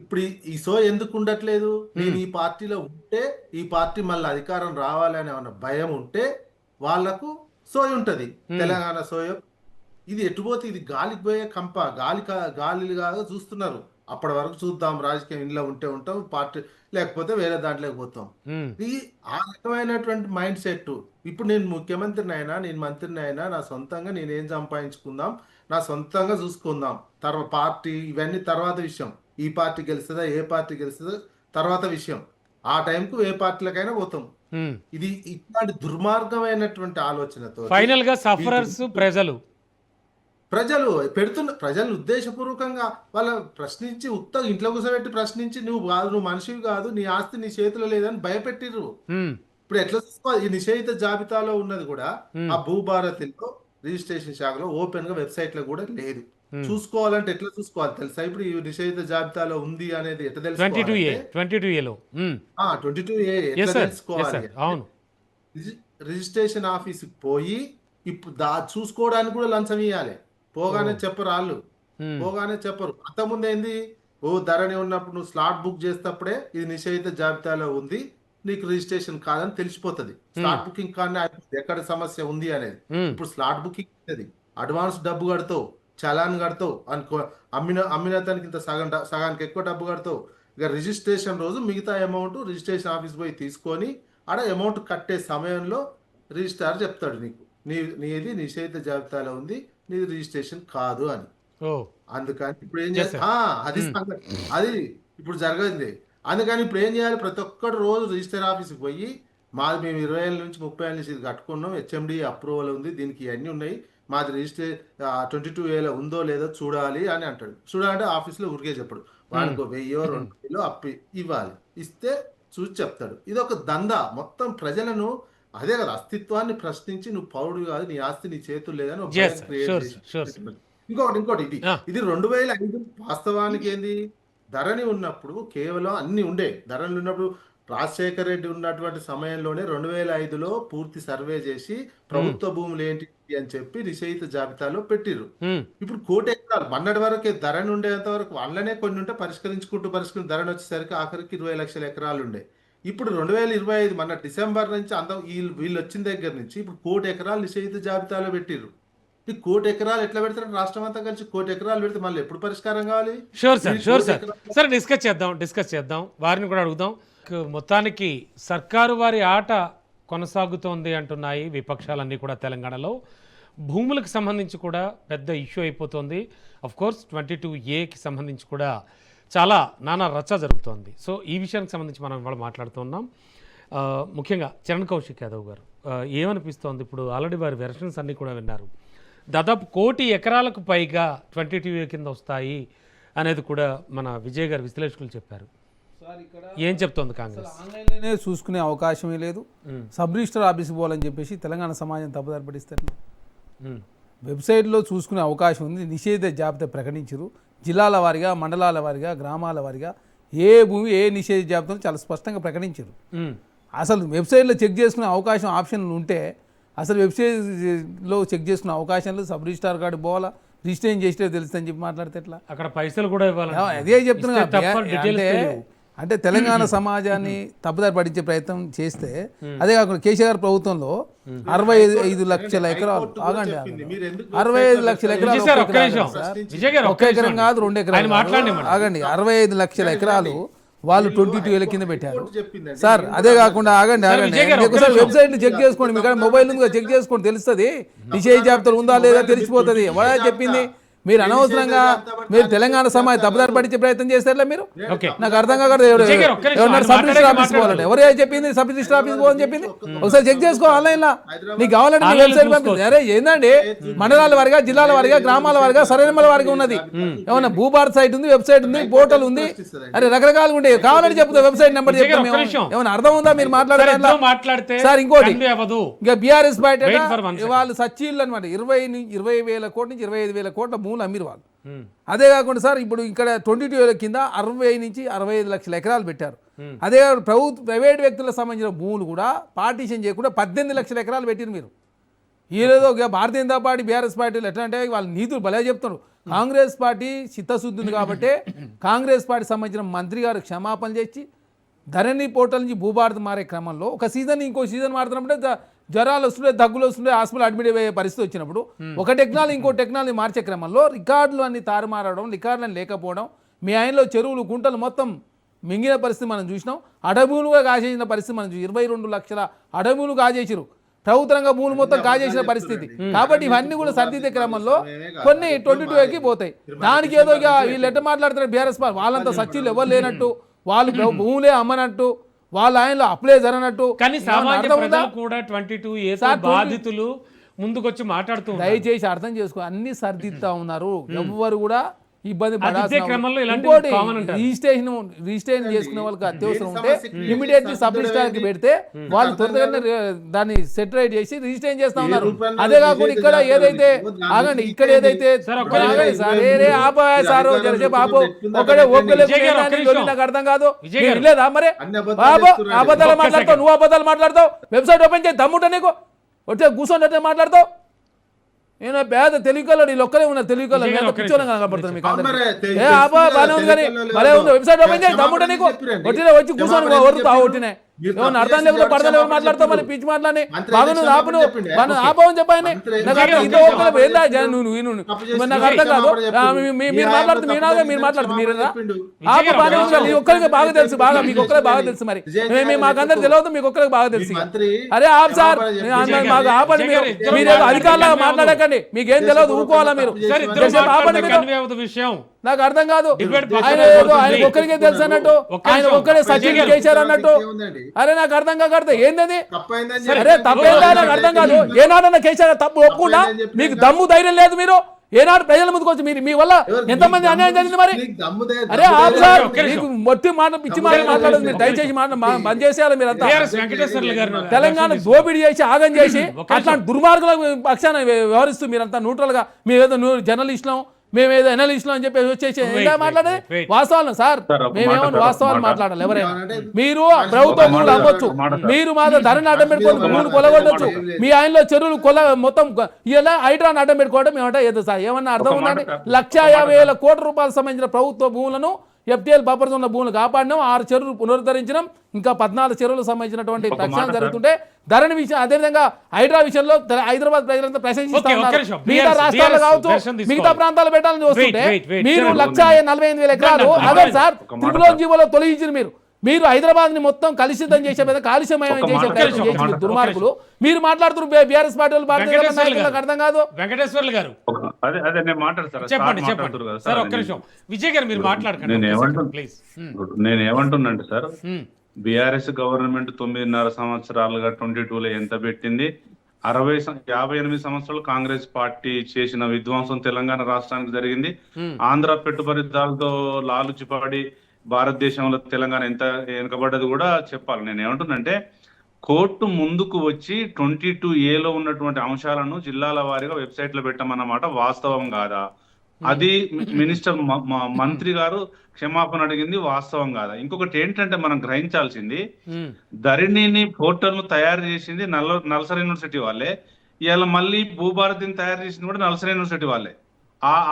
ఇప్పుడు ఈ సో ఎందుకు ఉండట్లేదు? నేను ఈ పార్టీలో ఉంటే ఈ పార్టీ మళ్ళీ అధికారం రావాలని ఏమన్నా భయం ఉంటే వాళ్లకు సోయి ఉంటది. తెలంగాణ సోయం ఇది ఎటుపోతే ఇది గాలికి పోయే కంప, గాలిగా చూస్తున్నారు. అప్పటి వరకు చూద్దాం, రాజకీయం ఇంట్లో ఉంటే ఉంటాం, పార్టీ లేకపోతే వేరే దాంట్లోకి పోతాం. ఈ ఆ రకమైనటువంటి మైండ్ సెట్. ఇప్పుడు నేను ముఖ్యమంత్రిని అయినా, నేను మంత్రిని అయినా, నా సొంతంగా నేనేం సంపాదించుకుందాం, నా సొంతంగా చూసుకుందాం. తర్వాత పార్టీ ఇవన్నీ తర్వాత విషయం. ఈ పార్టీ గెలుస్తుందా, ఏ పార్టీ గెలుస్తుందా తర్వాత విషయం. ఆ టైంకు ఏ పార్టీలకైనా పోతాం. ఇది ఇట్లాంటి దుర్మార్గమైనటువంటి ఆలోచనతో ఫైనల్ గా సఫరర్స్ ప్రజలు ఉద్దేశపూర్వకంగా వాళ్ళ ప్రశ్నించి ఇంట్లో కూర్చోబెట్టి ప్రశ్నించి నువ్వు మనిషివి కాదు, నీ ఆస్తి నీ చేతిలో లేదని భయపెట్టిర్రు. ఇప్పుడు ఎట్లా చూసుకోవాలి? ఈ నిషేధిత జాబితాలో ఉన్నది కూడా ఆ భూభారతిలో రిజిస్ట్రేషన్ శాఖలో ఓపెన్ గా వెబ్సైట్ లో కూడా లేదు. చూసుకోవాలంటే ఎట్లా చూసుకోవాలి తెలుసా? ఇప్పుడు ఈ నిషేధిత జాబితాలో ఉంది అనేది ఎట్లా 22A తెలుసుకోవాలి? 22Aలో 22A ఎస్ ఎట్లా సార్ ఎస్ తెలుసుకోవాలి? సార్ అవును రిజిస్ట్రేషన్ ఆఫీస్కి పోయి ఇప్పుడు చూసుకోవడానికి కూడా లంచం ఇవ్వాలి. పోగానే చెప్పరు వాళ్ళు, పోగానే చెప్పరు. అంతకుముందు ఏంది, ధరణి ఉన్నప్పుడు నువ్వు స్లాట్ బుక్ చేసేటప్పుడే ఇది నిషేధిత జాబితాలో ఉంది, నీకు రిజిస్ట్రేషన్ కాదని తెలిసిపోతుంది. స్లాట్ బుకింగ్ కానీ ఎక్కడ సమస్య ఉంది అనేది. ఇప్పుడు స్లాట్ బుకింగ్ అనేది అడ్వాన్స్ డబ్బు కడతావు, చలాన్ కడతావు అనుకో, అమ్మిన అతనికి ఇంత సగానికి ఎక్కువ డబ్బు కడతావు. ఇక రిజిస్ట్రేషన్ రోజు మిగతా అమౌంట్ రిజిస్ట్రేషన్ ఆఫీస్ పోయి తీసుకొని ఆడ అమౌంట్ కట్టే సమయంలో రిజిస్ట్రార్ చెప్తాడు నీకు నీది నిషేధిత జాబితాలో ఉంది, నీది రిజిస్ట్రేషన్ కాదు అని. అందుకని ఇప్పుడు ఏం చేయాలి? అది ఇప్పుడు జరగదు. అందుకని ఇప్పుడు ఏం చేయాలి? ప్రతి ఒక్కరు రోజు రిజిస్టర్ ఆఫీస్కి పోయి మాది మేము 20 ఏళ్ళ నుంచి 30 ఏళ్ళ నుంచి ఇది కట్టుకున్నాం, హెచ్ఎండి అప్రూవల్ ఉంది, దీనికి ఇవన్నీ ఉన్నాయి, మాది రిజిస్టర్ 22Aలో ఉందో లేదో చూడాలి అని అంటాడు. చూడాలంటే ఆఫీస్లో ఊరికే చెప్పడు, వాడికి 1000-2000 అప్పు ఇవ్వాలి, ఇస్తే చూసి చెప్తాడు. ఇది ఒక దందా మొత్తం ప్రజలను. అదే కదా అస్తిత్వాన్ని ప్రశ్నించి నువ్వు పౌరుడు కాదు, నీ ఆస్తి నీ చేతులు లేదని ఒక భయం క్రియేట్ చేసి. ఇంకోటి ఇది 2005 వాస్తవానికి ఏంది, ధరణి ఉన్నప్పుడు కేవలం అన్ని ఉండే. ధరణి ఉన్నప్పుడు రాజశేఖర రెడ్డి ఉన్నటువంటి సమయంలోనే 2005లో పూర్తి సర్వే చేసి ప్రభుత్వ భూములు ఏంటి అని చెప్పి నిషేధిత జాబితాలో పెట్టిర్రు. ఇప్పుడు 1 కోటి ఎకరాలు మొన్నటి వరకే ధరణి ఉండేంత వరకు వాళ్ళనే కొన్ని ఉంటే పరిష్కరించుకుంటూ ధరణి వచ్చేసరికి ఆఖరికి 20 లక్షల ఎకరాలు ఉండే. ఇప్పుడు 2025 మన డిసెంబర్ నుంచి వీళ్ళు వచ్చిన దగ్గర నుంచి ఇప్పుడు 1 కోటి ఎకరాలు నిషేధిత జాబితాలో పెట్టిర్రు. ఈ 1 కోటి ఎకరాలు ఎట్లా పెడతారు? రాష్ట్రం అంతా కలిసి 1 కోటి ఎకరాలు పెడితే మళ్ళీ ఎప్పుడు పరిష్కారం కావాలి? షూర్ సార్ డిస్కస్ చేద్దాం, వారిని కూడా అడుగుదాం. మొత్తానికి సర్కారు వారి ఆట కొనసాగుతోంది అంటున్నాయి విపక్షాలన్నీ కూడా. తెలంగాణలో భూములకు సంబంధించి కూడా పెద్ద ఇష్యూ అయిపోతుంది. అఫ్ కోర్స్ 22Aకి సంబంధించి కూడా చాలా నానా రచ్చ జరుగుతోంది. సో ఈ విషయానికి సంబంధించి మనం ఇవాళ మాట్లాడుతున్నాం. ముఖ్యంగా చరణ్ కౌశిక్ యాదవ్ గారు ఏమనిపిస్తోంది? ఇప్పుడు ఆల్రెడీ వారి వెర్షన్స్ అన్నీ కూడా విన్నారు. దాదాపు 1 కోటి ఎకరాలకు పైగా 22A కింద వస్తాయి అనేది కూడా మన విజయ్ గారు విశ్లేషకులు చెప్పారు. ఏం చెప్తోంది కాంగ్రెస్? ఆన్లైన్లోనే చూసుకునే అవకాశమే లేదు. సబ్ రిజిస్టర్ ఆఫీస్కి పోవాలని చెప్పేసి తెలంగాణ సమాజం తప్పుదారి పడిస్తారు. వెబ్సైట్లో చూసుకునే అవకాశం ఉంది. నిషేధిత జాబితా ప్రకటించారు. జిల్లాల వారీగా, మండలాల వారీగా, గ్రామాల వారీగా ఏ భూమి ఏ నిషేధిత జాబితాను చాలా స్పష్టంగా ప్రకటించారు. అసలు వెబ్సైట్లో చెక్ చేసుకునే అవకాశం ఆప్షన్లు ఉంటే అసలు వెబ్సైట్లో చెక్ చేసుకునే అవకాశాలు సబ్ రిజిస్టార్ కార్డు పోవాలా, రిజిస్ట్రేషన్ చేస్తే తెలుస్తుందని చెప్పి మాట్లాడితే ఎట్లా? అక్కడ పైసలు కూడా ఇవ్వాలి. అదే చెప్తున్నా. అంటే తెలంగాణ సమాజాన్ని తప్పుదారి పడించే ప్రయత్నం చేస్తే, అదే కాకుండా కేసీఆర్ ప్రభుత్వంలో 65 లక్షల ఎకరాలు, ఆగండి 65 లక్షల ఎకరాలు, ఒక్క ఎకరం కాదు 2 ఎకరాలు, ఆగండి 65 లక్షల ఎకరాలు వాళ్ళు 22A కింద పెట్టారు సార్. అదే కాకుండా ఆగండి వెబ్సైట్ చెక్ చేసుకోండి, మీకు మొబైల్ ఉంది చెక్ చేసుకోండి, తెలుస్తుంది నిషేధ జాబితాలు ఉందా లేదా తెలిసిపోతుంది. ఎవరైనా చెప్పింది? మీరు అనవసరంగా మీరు తెలంగాణ సమాజం తప్పుదారి పట్టించే ప్రయత్నం చేస్తారా? మీరు నాకు అర్థం కాదు. సబ్ రిజిస్టర్ ఆఫీస్ పోవాలంటే ఎవరు చెప్పింది? సబ్ రిజిస్టర్ ఆఫీస్ పోవాలని చెప్పింది. ఒకసారి చెక్ చేసుకో ఆన్లైన్ లో, నీకు కావాలంటే మీ వెబ్సైట్ పంపింది. అరే ఏందండి, మండలాల వారిగా, జిల్లాల వారిగా, గ్రామాల వారిగా, సరైన వారిగా ఉన్నది. ఏమన్నా భూభారత్ సైట్ ఉంది, వెబ్సైట్ ఉంది, పోర్టల్ ఉంది, అరే రకరకాలుగా ఉంటాయి. కావాలని చెప్తా వెబ్సైట్ నెంబర్ చెప్తాం. ఏమన్నా అర్థం ఉందా మీరు మాట్లాడారు? సార్ ఇంకోటి, ఇంకా బీఆర్ఎస్ బయట వాళ్ళు సచ్చీళ్ళు అనమాట 20,000 కోట్ల నుంచి 25,000 కోట్ల భూములు అమ్మిరు వాళ్ళు. అదే కాకుండా సార్ ఇప్పుడు ఇక్కడ 22A కింద 60 నుంచి 65 లక్షల ఎకరాలు పెట్టారు. అదే ప్రైవేట్ వ్యక్తులకు సంబంధించిన భూములు కూడా పార్టీషన్ చేయకుండా 18 లక్షల ఎకరాలు పెట్టిరు మీరు. ఈరోజు భారతీయ జనతా పార్టీ, బీఆర్ఎస్ పార్టీలు ఎట్లా అంటే వాళ్ళ నీతులు భలే చెప్తున్నారు. కాంగ్రెస్ పార్టీ చిత్తశుద్ధి ఉంది కాబట్టి కాంగ్రెస్ పార్టీ సంబంధించిన మంత్రి గారు క్షమాపణ చేసి ధరణి పోర్టల్ నుంచి భూభారత్ మారే క్రమంలో ఒక సీజన్ ఇంకో సీజన్ మారుతున్నప్పుడే జ్వరాలు వస్తుండే, దగ్గులు వస్తుండే, హాస్పిటల్ అడ్మిట్ అయ్యే పరిస్థితి వచ్చినప్పుడు ఒక టెక్నాలజీ ఇంకో టెక్నాలజీ మార్చే క్రమంలో రికార్డులు అన్ని తారుమారడం, రికార్డులను లేకపోవడం, మీ ఆయనలో చెరువులు, గుంటలు మొత్తం మింగిన పరిస్థితి మనం చూసినాం. అడవులుగా కాజేసిన పరిస్థితి మనం 22 లక్షల అడవులు కాజేసిరు. ప్రభుత్వంగా భూములు మొత్తం కాజేసిన పరిస్థితి. కాబట్టి ఇవన్నీ కూడా సర్దిద్దే క్రమంలో కొన్ని 22Aకి పోతాయి. దానికి ఏదో వీళ్ళు ఎట్లా మాట్లాడుతున్నారు బీఆర్ఎస్ పార్టీ, వాళ్ళంతా సచ్చిలు ఎవరు లేనట్టు, వాళ్ళు భూములే అమ్మనట్టు, వాళ్ళ ఆయనలో అప్లై జరగనట్టు. కానీ సామాన్య ప్రజలు కూడా 22A బాధితులు ముందుకొచ్చి మాట్లాడుతూ దయచేసి అర్థం చేసుకో, అన్ని సర్దిద్దా ఉన్నారు. ఎవ్వరు కూడా ఇబ్బంది అతిథ్య పడాల్సిన క్రమంలో ఇలాంటివి ఇంకోటి common అంటారు. రిజిస్ట్రేషన్ చేసుకునే వాళ్ళకి అత్యవసరం దేని ఉంటే సమస్య create ఇమీడియట్లీ చేసి సబ్ రిజిస్ట్రార్కి అర్థం పెడితే వాళ్ళు అర్థం త్వరగానే కాదు. దాన్ని సెటరేట్ చేసి రిజిస్ట్రేషన్ చేస్తా ఏ ఉన్నారు. రూపాయలు అదే కాకుండా నిషేధ ఇక్కడ జాబితాలు ఏదైతే దాన్ని ఆగండి ఇక్కడ తీసేయండి. ఏదైతే సార్, ఒక్క ఆగండి నిమిషం. సార్ రే ఆపోయా సార్ జరసేపు ఆపో ఒకడే ఓపిక విజయ్ గారు, ఒక్క నిమిషం. నాకు అర్థం కాదు విజయ్ గారు. లేదా మరి అన్ని అబద్ధాలు బాబు చెప్తున్నాడు. అబద్ధాలు ఒక్క మాట్లాడతావు సెకండ్. నువ్వు అబద్ధాలు మాట్లాడతావు వెబ్సైట్ ఓపెన్ చేయి దమ్ముంటే నీకు వచ్చే కూర్చొని మాట్లాడతావు నేను పేద తెలుగులో వీళ్ళు ఒక్కరే ఉన్నారు తెలుగులో విజయ్ గారు, ఒక్క కూర్చొని నిమిషం. కనబడుతుంది మీకు అవును అందరికీ. మరి, ఏ ఆపా బాగానే ఉంది కానీ తెలుగులో భలే ఉంది వెబ్సైట్ ఓపెన్ చేయి దమ్ముంటే నీకు చెప్పిరండి. ఒట్టినే వచ్చి కూర్చొని క్షమాపణ వరుతావు చెప్పిరు. ఒట్టినే మీరు ఏమన్నా తప్పు అర్థం చేసి లేకుండా ఎవరు పడదలు క్షమాపణ మాట్లాడతావు మరి చెప్పిరు. పిచ్చి మాట్లాడి మంత్రి బాగా అయితే నువ్వు ఆపు క్షమాపణ చెప్పిండే. నువ్వు ఆపవని చెప్పాయని మంత్రి నాకు అయితే అర్థం ఇంత క్షమాపణ ఓపిక చెప్పిండు. ఏందా నువ్వు తప్పు చేసి మరి నాకు అర్థం కాదు క్షమాపణ చెప్పిండు. మీరు ఈ మాట్లాడుతూ ఆయన మీ నాదే తప్పు మీరు చేసి మాట్లాడుతూ మీరు క్షమాపణ చెప్పిండు. ఆపు బాగానే ఉంది విజయ్ నీ గారు, ఒక్కరికి బాగా తెలుసు బాగా మీకు విజయ్ ఒక్కరికి బాగా గారు, తెలుసు మరి విజయ్ గారు మాకు అందరికి చెప్పు. తెలియదు మీకు ఒక్కరికి బాగా తెలుసు మీ ఇక. మంత్రి అరే ఆపు సార్ క్షమాపణ చెప్పి మాకు ఆపండి విజయ్ గారు, మీరు ఇద్దరు మీరు అధికారులుగా మాట్లాడండి. మాట్లాడకండి మీకేం తెలియదు ఊకోవాలా మీరు సార్ ఇద్దరు జరసేపు ఆపండి మాట్లాడితే మీరు కన్వే అవ్వదు విషయం. నాకు అర్థం కాదు Debate ఆయన పక్కన ఏదో ఆయన పోతుంది. ఒక్కరికే తెలుసు అన్నట్టు ఒక్క ఆయన నిమిషం. ఒక్కడే విజయ్ సచిన్ గారు. చేశారు అన్నట్టు ఏముందండి? అరే నాకు అర్థం కాకడితే ఏంది తప్పైందని సరే, అరే చెప్పి తప్పేందా నాకు అర్థం కాదు ఏనాడన్నా కేసీఆర్ తప్పు ఒప్పుకుండా తప్పేందని చెప్పి మీకు దమ్ము ధైర్యం లేదు మీరు ఏనాడు ప్రజల ముందుకు వచ్చి మీరు మీ వల్ల ఎవరు? ఎంతమంది నీకు అన్యాయం జరిగింది మరి నీకు దమ్ముదే, అరే దమ్ముదే ఆపు సార్ ఒక్క నిమిషం. మీకు మొత్తి మాట పిచ్చి మాట మాట్లాడదు మీరు దయచేసి మాట బంద్ చేసేయాలి మీరంతా టిఆర్ఎస్ వెంకటేశ్వర్లు గారు తెలంగాణ దోపిడీ చేసి ఆగం చేసి ఒక్క నిమిషం. అట్లాంటి దుర్మార్గుల పక్షాన వ్యవహరిస్తూ మీరంతా న్యూట్రల్ గా మేమేదో జర్నలిస్టులం మేమేదో ఎనలిస్టులం అని చెప్పి వచ్చేసి ఏంటో మాట్లాడేది wait. వాస్తవాలను సార్ సార్, ఒక మేమేమో మాట, వాస్తవాలు ఒక మాట. మాట్లాడాలి ఎవరైనా ఏమనంటే మీరు ప్రభుత్వం ఒక మాట, భూములు అమ్మొచ్చు ఒక మాట, సార్. మీరు మాత్రం ధరని అడ్డం పెట్టుకొని ఒక భూములు మాట, కొలగొట్టచ్చు ఒక మాట. మీ ఆయనలో చెరువులు మొత్తం ఇలా హైడ్రాన్ అడ్డం పెట్టుకోవడం ఏమంటే ఏదో సార్ ఏమన్నా అర్థం ఒక మాట, ఉందండి సార్. 1,50,000 కోట్ల రూపాయలకు సంబంధించిన ప్రభుత్వ భూములను FTL బఫర్స్ ఉన్న భూములు కాపాడినాం 6 చెరువులు పునరుద్ధరించడం ఇంకా 14 చెరువులకు సంబంధించినటువంటి ఒక మాట, ప్రక్షాళన సార్. జరుగుతుంటే ధరణి విషయం అదేవిధంగా హైడ్రా విషయంలో హైదరాబాద్ ప్రజలంతా ప్రశంసిస్తా ఓకే, ఒక్క ఉన్నారు నిమిషం. మిగతా BRS రాష్ట్రాలు కావచ్చు version తీసుకోవాలి. మిగతా ప్రాంతాలు పెట్టాలని చూస్తుంటే wait, మీరు sir. 1,45,000 ఎకరాలు ఒక మాట, అదే సార్ ఒక మాట, త్రిపుల్ సార్. జీవోలో తొలగించారు మీరు హైదరాబాద్ ని మొత్తం కలుషితం చేసే మీద కాలుష్యమయం ఒక చేసే మాట, ప్రయత్నం ఒక చేసిన మాట, దుర్మార్గులు మీరు మాట్లాడుతున్నారు బీఆర్ఎస్ పార్టీ వాళ్ళు భారతీయ జనతా వెంకటేశ్వర్లు నాయకులకు గారు. అర్థం కాదు వెంకటేశ్వర్లు గారు అదే అదే నేను మాట్లాడతాను చెప్పండి సార్ ఒక్క నిమిషం విజయ్ గారు మీరు మాట్లాడకండి నేను ఏమంటున్నా ప్లీజ్ నేను ఏమంటున్నాంటే సార్ బీఆర్ఎస్ గవర్నమెంట్ 9.5 సంవత్సరాలుగా 22లో ఎంత పెట్టింది 58 సంవత్సరాలు కాంగ్రెస్ పార్టీ చేసిన విధ్వంసం తెలంగాణ రాష్ట్రానికి జరిగింది ఆంధ్ర పెట్టుబడిదారులతో లాలుచిపడి భారతదేశంలో తెలంగాణ ఎంత వెనుకబడ్డది కూడా చెప్పాలి. నేను ఏమంటున్నంటే కోర్టు ముందుకు వచ్చి 22A ఉన్నటువంటి అంశాలను జిల్లాల వారీగా వెబ్సైట్ లో పెట్టమన్నమాట వాస్తవం కాదా? అది మినిస్టర్ మంత్రి గారు క్షమాపణ అడిగింది వాస్తవం కాదా? ఇంకొకటి ఏంటంటే మనం గ్రహించాల్సింది ధరణిని పోర్టల్ ను తయారు చేసింది నల్సార్ యూనివర్సిటీ వాళ్ళే, ఇవాళ మళ్ళీ భూభారతిని తయారు చేసింది కూడా నల్సార్ యూనివర్సిటీ వాళ్ళే,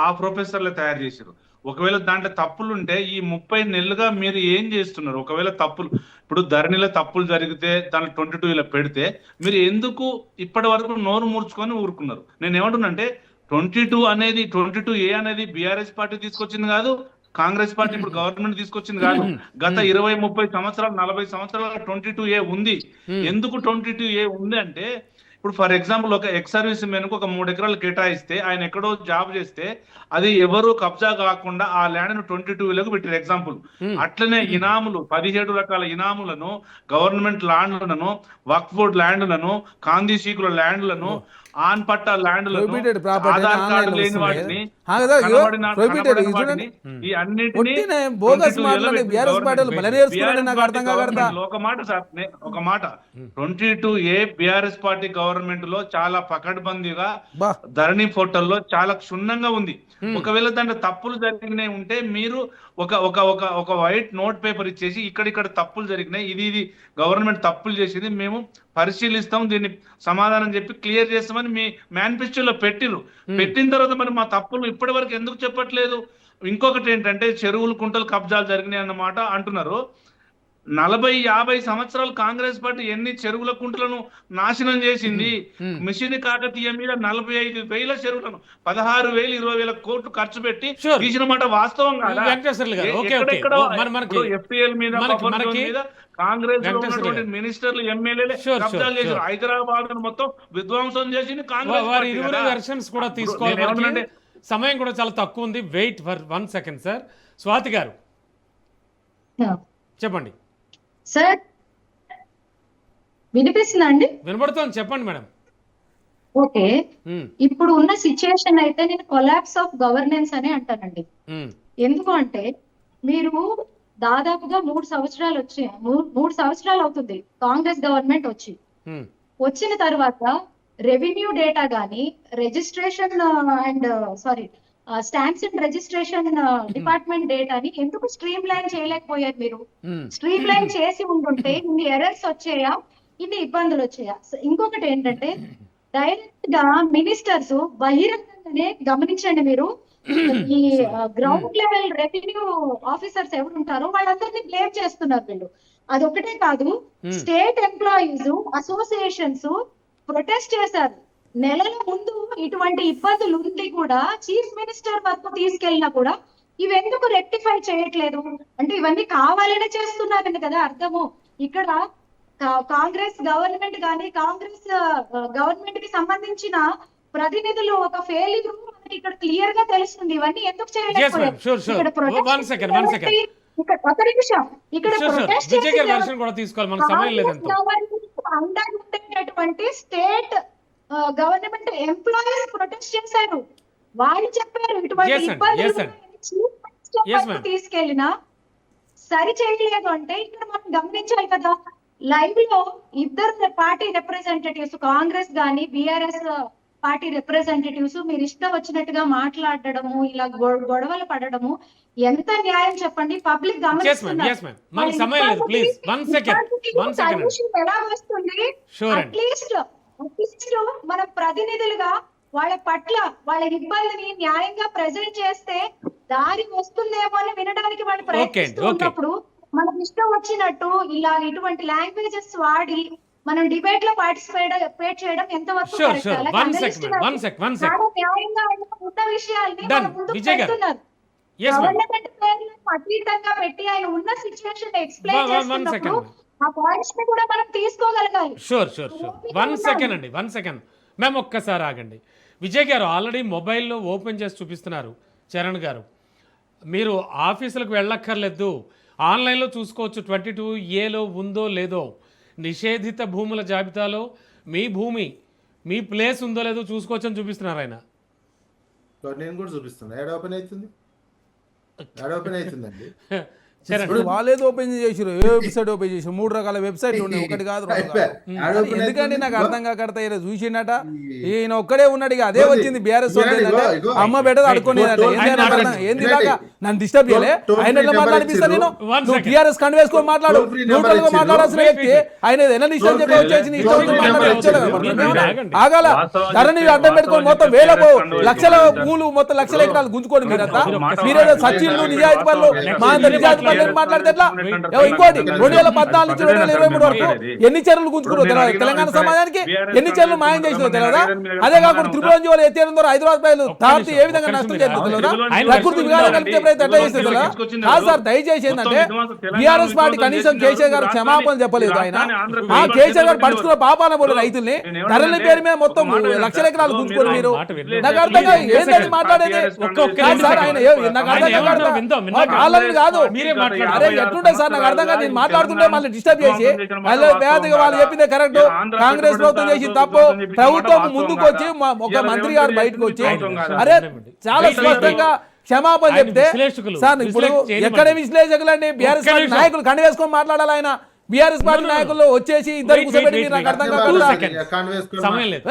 ఆ ప్రొఫెసర్లే తయారు చేశారు. ఒకవేళ దాంట్లో తప్పులు ఉంటే ఈ 30 నెలలుగా మీరు ఏం చేస్తున్నారు? ఒకవేళ తప్పులు ఇప్పుడు ధరణిలో తప్పులు జరిగితే దాంట్లో 22 పెడితే మీరు ఎందుకు ఇప్పటి వరకు నోరు మూర్చుకొని ఊరుకున్నారు? నేను ఏమంటున్నానంటే 22A అనేది బీఆర్ఎస్ పార్టీ తీసుకొచ్చింది కాదు, కాంగ్రెస్ పార్టీ ఇప్పుడు గవర్నమెంట్ తీసుకొచ్చింది కాదు. గత 20-30 సంవత్సరాలు 40 సంవత్సరాల 22A ఉంది. ఎందుకు 22A ఉంది అంటే ఇప్పుడు ఫర్ ఎగ్జాంపుల్ ఒక ఎక్స్ సర్వీస్ మెన్కు ఒక 3 ఎకరాలు కేటాయిస్తే ఆయన ఎక్కడో జాబ్ చేస్తే అది ఎవరు కబ్జా కాకుండా ఆ ల్యాండ్ ను 22 పెట్టారు ఎగ్జాంపుల్. అట్లనే ఇనాములు 17 రకాల ఇనాములను, గవర్నమెంట్ ల్యాండ్లను, వక్ఫ్ బోర్డ్ ల్యాండ్లను, కాందీ షీకుల ల్యాండ్లను, ఆన్ పట్టా ల్యాండ్లను, Prohibited property Aadhaar online card లో లేని వస్తుంది. వాటిని, కదా, కనబడిన prohibited, వాటిని, చూడండి. ఈ అన్నిటిని ఒట్టినే బోగస్ 22 మాటలని పెట్టి బీఆర్ఎస్ పార్టీలు గవర్నమెంట్ బల నేర్చుకున్నారని నాకు అర్థం కాకడతా గవర్నమెంట్ ఒక మాట సార్ ఒక మాట 22A బీఆర్ఎస్ పార్టీ గవర్నమెంట్ లో చాలా పకడ్బందీగా బా ధరణి పోర్టల్లో చాలా క్షుణ్ణంగా ఉంది. ఒకవేళ దాంట్లో తప్పులు జరిగినాయి ఉంటే మీరు ఒక వైట్ నోట్ పేపర్ ఇచ్చేసి ఇక్కడ తప్పులు జరిగినాయి, ఇది గవర్నమెంట్ తప్పులు చేసింది, మేము పరిశీలిస్తాం, దీన్ని సమాధానం చెప్పి క్లియర్ చేస్తామని మీ మేనిఫెస్టోలో పెట్టిన తర్వాత మరి మా తప్పులు ఇప్పటి వరకు ఎందుకు చెప్పట్లేదు? ఇంకొకటి ఏంటంటే చెరువులు కుంటలు కబ్జాలు జరిగినాయి అన్నమాట అంటున్నారు. 40-50 సంవత్సరాలు కాంగ్రెస్ పార్టీ ఎన్ని చెరువుల కుంటలను నాశనం చేసింది? మిషన్ కాకతీయ మీద 45,000 చెరువులను 16,000 20,000 కోట్లు ఖర్చు పెట్టి తీసిన మాట వాస్తవం కాదా? FTL మీద కాంగ్రెస్ లో ఉన్నటువంటి మినిస్టర్లు ఎమ్మెల్యేలు కబ్జాలు చేశారు. హైదరాబాద్ మొత్తం విధ్వంసం చేసింది కాంగ్రెస్ పార్టీ కదా. వెర్షన్స్ కూడా తీసుకోవాలి, సమయం కూడా చాలా తక్కువ ఉంది. Wait for 1 second sir. Swathi గారు చెప్పండి. సార్ వినిపిస్తుందా అండి? వినబడుతోంది, చెప్పండి మేడం. ఓకే, ఉమ్, ఇప్పుడు ఉన్న సిచ్యుయేషన్ అయితే నేను కొలాప్స్ ఆఫ్ గవర్నెన్స్ అని అంటానండి. ఉమ్, ఎందుకు అంటే మీరు దాదాపుగా 3 సంవత్సరాలు వచ్చి 3 సంవత్సరాలు అవుతుంది కాంగ్రెస్ గవర్నమెంట్ వచ్చి. ఉమ్, వచ్చిన తర్వాత రెవెన్యూ డేటా కానీ registration and sorry stamps and registration department డేటాని ఎందుకు స్ట్రీమ్ లైన్ చేయలేకపోయారు మీరు? ఉమ్, స్ట్రీమ్ లైన్ చేసి ఉంటుంటే ఇన్ని ఎర్రర్స్ వచ్చాయా, ఇన్ని ఇబ్బందులు వచ్చాయా? ఇంకొకటి ఏంటంటే డైరెక్ట్ గా మినిస్టర్స్ బహిరంగంగానే గమనించండి మీరు, ఈ గ్రౌండ్ లెవెల్ రెవెన్యూ ఆఫీసర్స్ ఎవరు ఉంటారో వాళ్ళందరినీ బ్లేమ్ చేస్తున్నారు వీళ్ళు. అదొకటే కాదు, స్టేట్ ఎంప్లాయీస్ అసోసియేషన్స్ ప్రొటెస్ట్ చేశారు. నెలల ముందు ఇటువంటి ఇబ్బందులు ఉండి కూడా చీఫ్ మినిస్టర్ వరకు తీసుకెళ్ళినా కూడా ఇవెందుకు రెక్టిఫై చేయట్లేదు? అంటే ఇవన్నీ కావాలనే చేస్తున్నారని కదా అర్థము. ఇక్కడ కాంగ్రెస్ గవర్నమెంట్ కానీ కాంగ్రెస్ గవర్నమెంట్ కి సంబంధించిన ప్రతినిధులు ఒక ఫెయిల్యూర్ మనకి ఇక్కడ క్లియర్ గా తెలుస్తుంది. ఇవన్నీ ఎందుకు yes ma'am, sure, sure. ఇక్కడ protest One second, one second. ఇక్కడ ఒక నిమిషం, ఇక్కడ Sure, sure. protest విజయ్ గారి చేసింది version కూడా తీసుకోవాలి, మనకు సమయం లేదు ఎంతో. అండర్ ఉండేటటువంటి స్టేట్ గవర్నమెంట్ ఎంప్లాయీస్ ప్రొటెస్ట్ చేశారు. వాళ్ళు చెప్పారు ఇటువంటి Yes, ma'am. ఇబ్బందులు Yes, ma'am. Chief minister Yes, వరకు ma'am. తీసుకెళ్ళినా సరి చేయలేదు అంటే ఇక్కడ మనం గమనించాలి కదా. లైవ్ లో ఇద్దరు పార్టీ రిప్రజెంటేటివ్స్, కాంగ్రెస్ గాని బీఆర్ఎస్ పార్టీ రిప్రజెంటేటివ్స్ మీరు ఇష్టం వచ్చినట్టుగా మాట్లాడడము, ఇలా గొడవలు పడడము ఎంత న్యాయం చెప్పండి? పబ్లిక్ yes ma'am, గమనిస్తున్నారు. yes ma'am. మనకు సమయం లేదు, please. One second, one second. ఎలా వస్తుంది? Sure అండి. అట్లీస్ట్ మన ప్రతినిధులుగా వాళ్ళ పట్ల వాళ్ళ ఇబ్బందిని న్యాయంగా ప్రజెంట్ చేస్తే దారి వస్తుందేమో అని వినడానికి వాళ్ళు ప్రయత్నిస్తూ okay. ఉన్నప్పుడు మనకి ఇష్టం వచ్చినట్టు ఇలా ఇటువంటి లాంగ్వేజెస్ వాడి మనం డిబేట్ లో పార్టిసిపేట్ చేయడం ఎంతవరకు Sure, correct? sure. అలాగే One అందరి sec, ఇష్టం ma'am. One sec. చాలా న్యాయంగా ఉన్న విషయాల్ని Done. మన ముందుకు విజయ్ గారు. పెడుతున్నారు. Yes ma'am. గవర్నమెంట్ పేర్లను అతీతంగా పెట్టి ఆయన ఉన్న సిచ్యువేషన్ ఎక్స్ప్లెయిన్ One చేస్తున్నప్పుడు second. ఆ పాయింట్స్ ని కూడా మనం తీసుకోగలగాలి. Sure sure sure one second అండి, వన్ సెకండ్ మేము ఒక్కసారి ఆగండి. విజయ్ గారు ఆల్రెడీ మొబైల్లో ఓపెన్ చేసి చూపిస్తున్నారు. చరణ్ గారు, మీరు ఆఫీసులకు వెళ్ళక్కర్లేదు, ఆన్లైన్లో చూసుకోవచ్చు 22A ఉందో లేదో. నిషేధిత భూముల జాబితాలో మీ భూమి, మీ ప్లేస్ ఉందో లేదో చూసుకోవచ్చు అని చూపిస్తున్నారు ఆయన. నేను కూడా చూపిస్తున్నా. యాడ్ ఓపెన్ అవుతుంది, యాడ్ ఓపెన్ అవుతుందండి. చరణ్, ఇప్పుడు వాళ్ళేది ఓపెన్ చేసారు, ఏ వెబ్సైట్ ఓపెన్ చేసారు? 3 రకాల వెబ్సైట్లు ఉన్నాయి, ఒకటి కాదు రెండు కాదు. యాడ్ ఓపెన్ ఎందుకంటే నాకు అవుతుంది. అర్థం కాకడతా చూసిండట, ఈయన ఒక్కడే ఉన్నాడు ఇక అదే వచ్చింది బీఆర్ఎస్ ఇగో. అమ్మ బెడ అడుకునేది ఏంది ఇలాగా నన్ను డిస్టర్బ్ చేయలే. ఆయన ఎట్లా మాట్లాడిపిస్తా నేను? One నువ్వు second. టీఆర్ఎస్ కండు వేసుకొని మాట్లాడు, Toll free న్యూట్రల్ గా number మాట్లాడాల్సిన ఇచ్చిండు. వ్యక్తి ఆయన ఏదైనా ఇష్టం చెప్పి వచ్చేసి నీ ఇష్టం Toll free వచ్చినట్టు number మాట్లాడాలి. ఆగండి. ఆగాల వాస్తవాలు ధరని చెప్తే అడ్డం పెట్టుకొని మొత్తం వాస్తవాలు వేల చెప్తే లక్షల ఖండితం భూములు మొత్తం లక్షల ఎకరాలు గుంజుకోండి మీరంతా. మాట మీరేదో మాట్లాడండి. సచిన్లు నిజాయితీ పనులు మా అంత నిజాయితీ పనులు మాట్లాడితే ఎట్లా? ఇంకోటి 2014 నుంచి 2023 వరకు ఎన్ని చర్యలు గుంజుకున్నారో తెలియదు తెలంగాణ సమాజానికి, ఎన్ని చర్యలు మాయం చేసినో తెలియదా? అదే కాకుండా త్రిపురం జీవోలు ఎత్తేయడం ద్వారా 5 రూపాయలు తాగితే ఏ విధంగా నష్టం చేస్తుందో తెలియదా? ప్రకృతి విధానం కలిపితే ఎప్పుడైతే ఎట్లా చేస్తుంది తెలియదా? కాదు సార్, దయచేసి ఏంటంటే బీఆర్ఎస్ పార్టీ కనీసం కేసీఆర్ గారు క్షమాపణ చెప్పలేదు. ఆయన ఆ కేసీఆర్ గారు పడుచుకున్న పాపాన పోలే రైతుల్ని ధరల పేరు మీద మొత్తం లక్షల ఎకరాలు గుంజుకోండి మీరు. నాకు అర్థం కాదు ఏంటని మాట్లాడేది. కాదు సార్, ఆయన నాకు అర్థం కాదు వాళ్ళని కాదు. అరే ఎట్లుంటే సార్ నాకు అర్థం కాదు. నేను మాట్లాడుతుంటే మళ్ళీ డిస్టర్బ్ చేసి మళ్ళీ వేదిక వాళ్ళు చెప్పిందే కరెక్ట్, కాంగ్రెస్ ప్రభుత్వం చేసి తప్పు, ప్రభుత్వం ముందుకు వచ్చి ఒక మంత్రి గారు బయటకు వచ్చి అరే చాలా స్పష్టంగా క్షమాపణ చెప్తే సార్ ఇప్పుడు ఎక్కడ విశ్లేషకులు అండి బీఆర్ఎస్ పార్టీ నాయకులు కండ వేసుకొని మాట్లాడాలి. ఆయన బీఆర్ఎస్ పార్టీ నాయకులు వచ్చేసి ఇద్దరు కూర్చోబెట్టి మీరు నాకు అర్థం కాకుండా సమయం లేదు.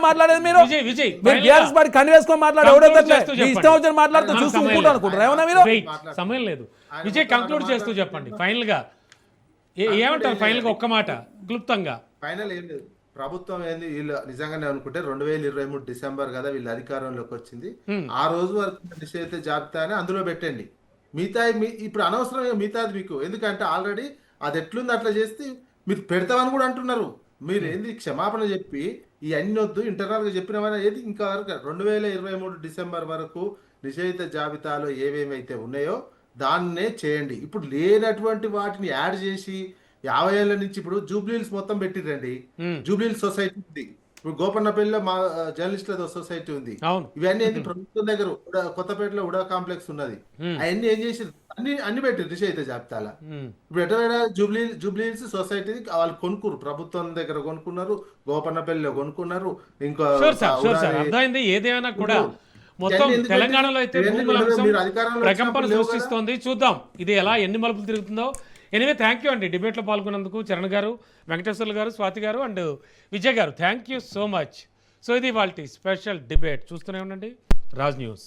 మాట్లాడేది మీరు విజయ్ బీఆర్ఎస్ పార్టీ కండ వేసుకొని మాట్లాడే ఎవడైతే ఇష్టం వచ్చిన మాట్లాడుతూ చూస్తూ ఊరుకుంటూ అనుకుంటారు ఏమన్నా మీరు? సమయం లేదు. విజయ్ కంక్లూడ్ చేస్తూ చెప్పండి ఫైనల్ గా ఏమంటారు? ఫైనల్ గా ఒక్క మాట క్లుప్తంగా. ఫైనల్ ఏం లేదు, ప్రభుత్వం ఏంది వీళ్ళు నిజంగానే అనుకుంటే 2023 డిసెంబర్ కదా వీళ్ళు అధికారంలోకి వచ్చింది, ఆ రోజు వరకు నిషేధిత జాబితాని అందులో పెట్టండి. మిగతా ఇప్పుడు అనవసరం మిగతాది మీకు, ఎందుకంటే ఆల్రెడీ అది ఎట్లుంది అట్లా చేస్తే మీరు పెడతామని కూడా అంటున్నారు. మీరు ఏంది క్షమాపణ చెప్పి ఈ అన్ని వద్దు ఇంటర్నల్ గా చెప్పినవని ఏది ఇంకా వరకు 2023 డిసెంబర్ వరకు నిషేధిత జాబితాలో ఏవేమైతే ఉన్నాయో దాన్నే చేయండి. ఇప్పుడు లేనటువంటి వాటిని యాడ్ చేసి 50 ఏళ్ల నుంచి ఇప్పుడు జూబ్లీహిల్స్ మొత్తం పెట్టిరండి. జూబ్లీహిల్స్ సొసైటీ ఉంది, ఇప్పుడు గోపన్నపల్లిలో మా జర్నలిస్టుల సొసైటీ ఉంది. అవును. ఇవన్నీ ఏంది ప్రభుత్వం దగ్గర కొత్తపేటలో ఉడా కాంప్లెక్స్ ఉన్నది. అవన్నీ ఏం చేసి అన్ని పెట్టారు నిషేధిత జాబితాల. ఇప్పుడు ఎటువైనా జూబ్లీహిల్స్ సొసైటీ వాళ్ళు కొనుక్కురు, ప్రభుత్వం దగ్గర కొనుక్కున్నారు, గోపన్నపల్లిలో కొనుక్కున్నారు. ఇంకా షూర్ సార్ అర్థమైంది. ఏదేమైనా కూడా మొత్తం తెలంగాణలో అయితే భూముల అంశం ప్రకంపన సృష్టిస్తోంది. చూద్దాం ఇది ఎన్ని మలుపులు తిరుగుతుందో. ఎనివే థ్యాంక్ యూ అండి డిబేట్లో పాల్గొన్నందుకు చరణ్ గారు, వెంకటేశ్వర్లు గారు, స్వాతి గారు అండ్ విజయ్ గారు. Thank you so much. So ఇది వాళ్ళ స్పెషల్ డిబేట్. చూస్తూనే ఉండండి రాజ్ న్యూస్.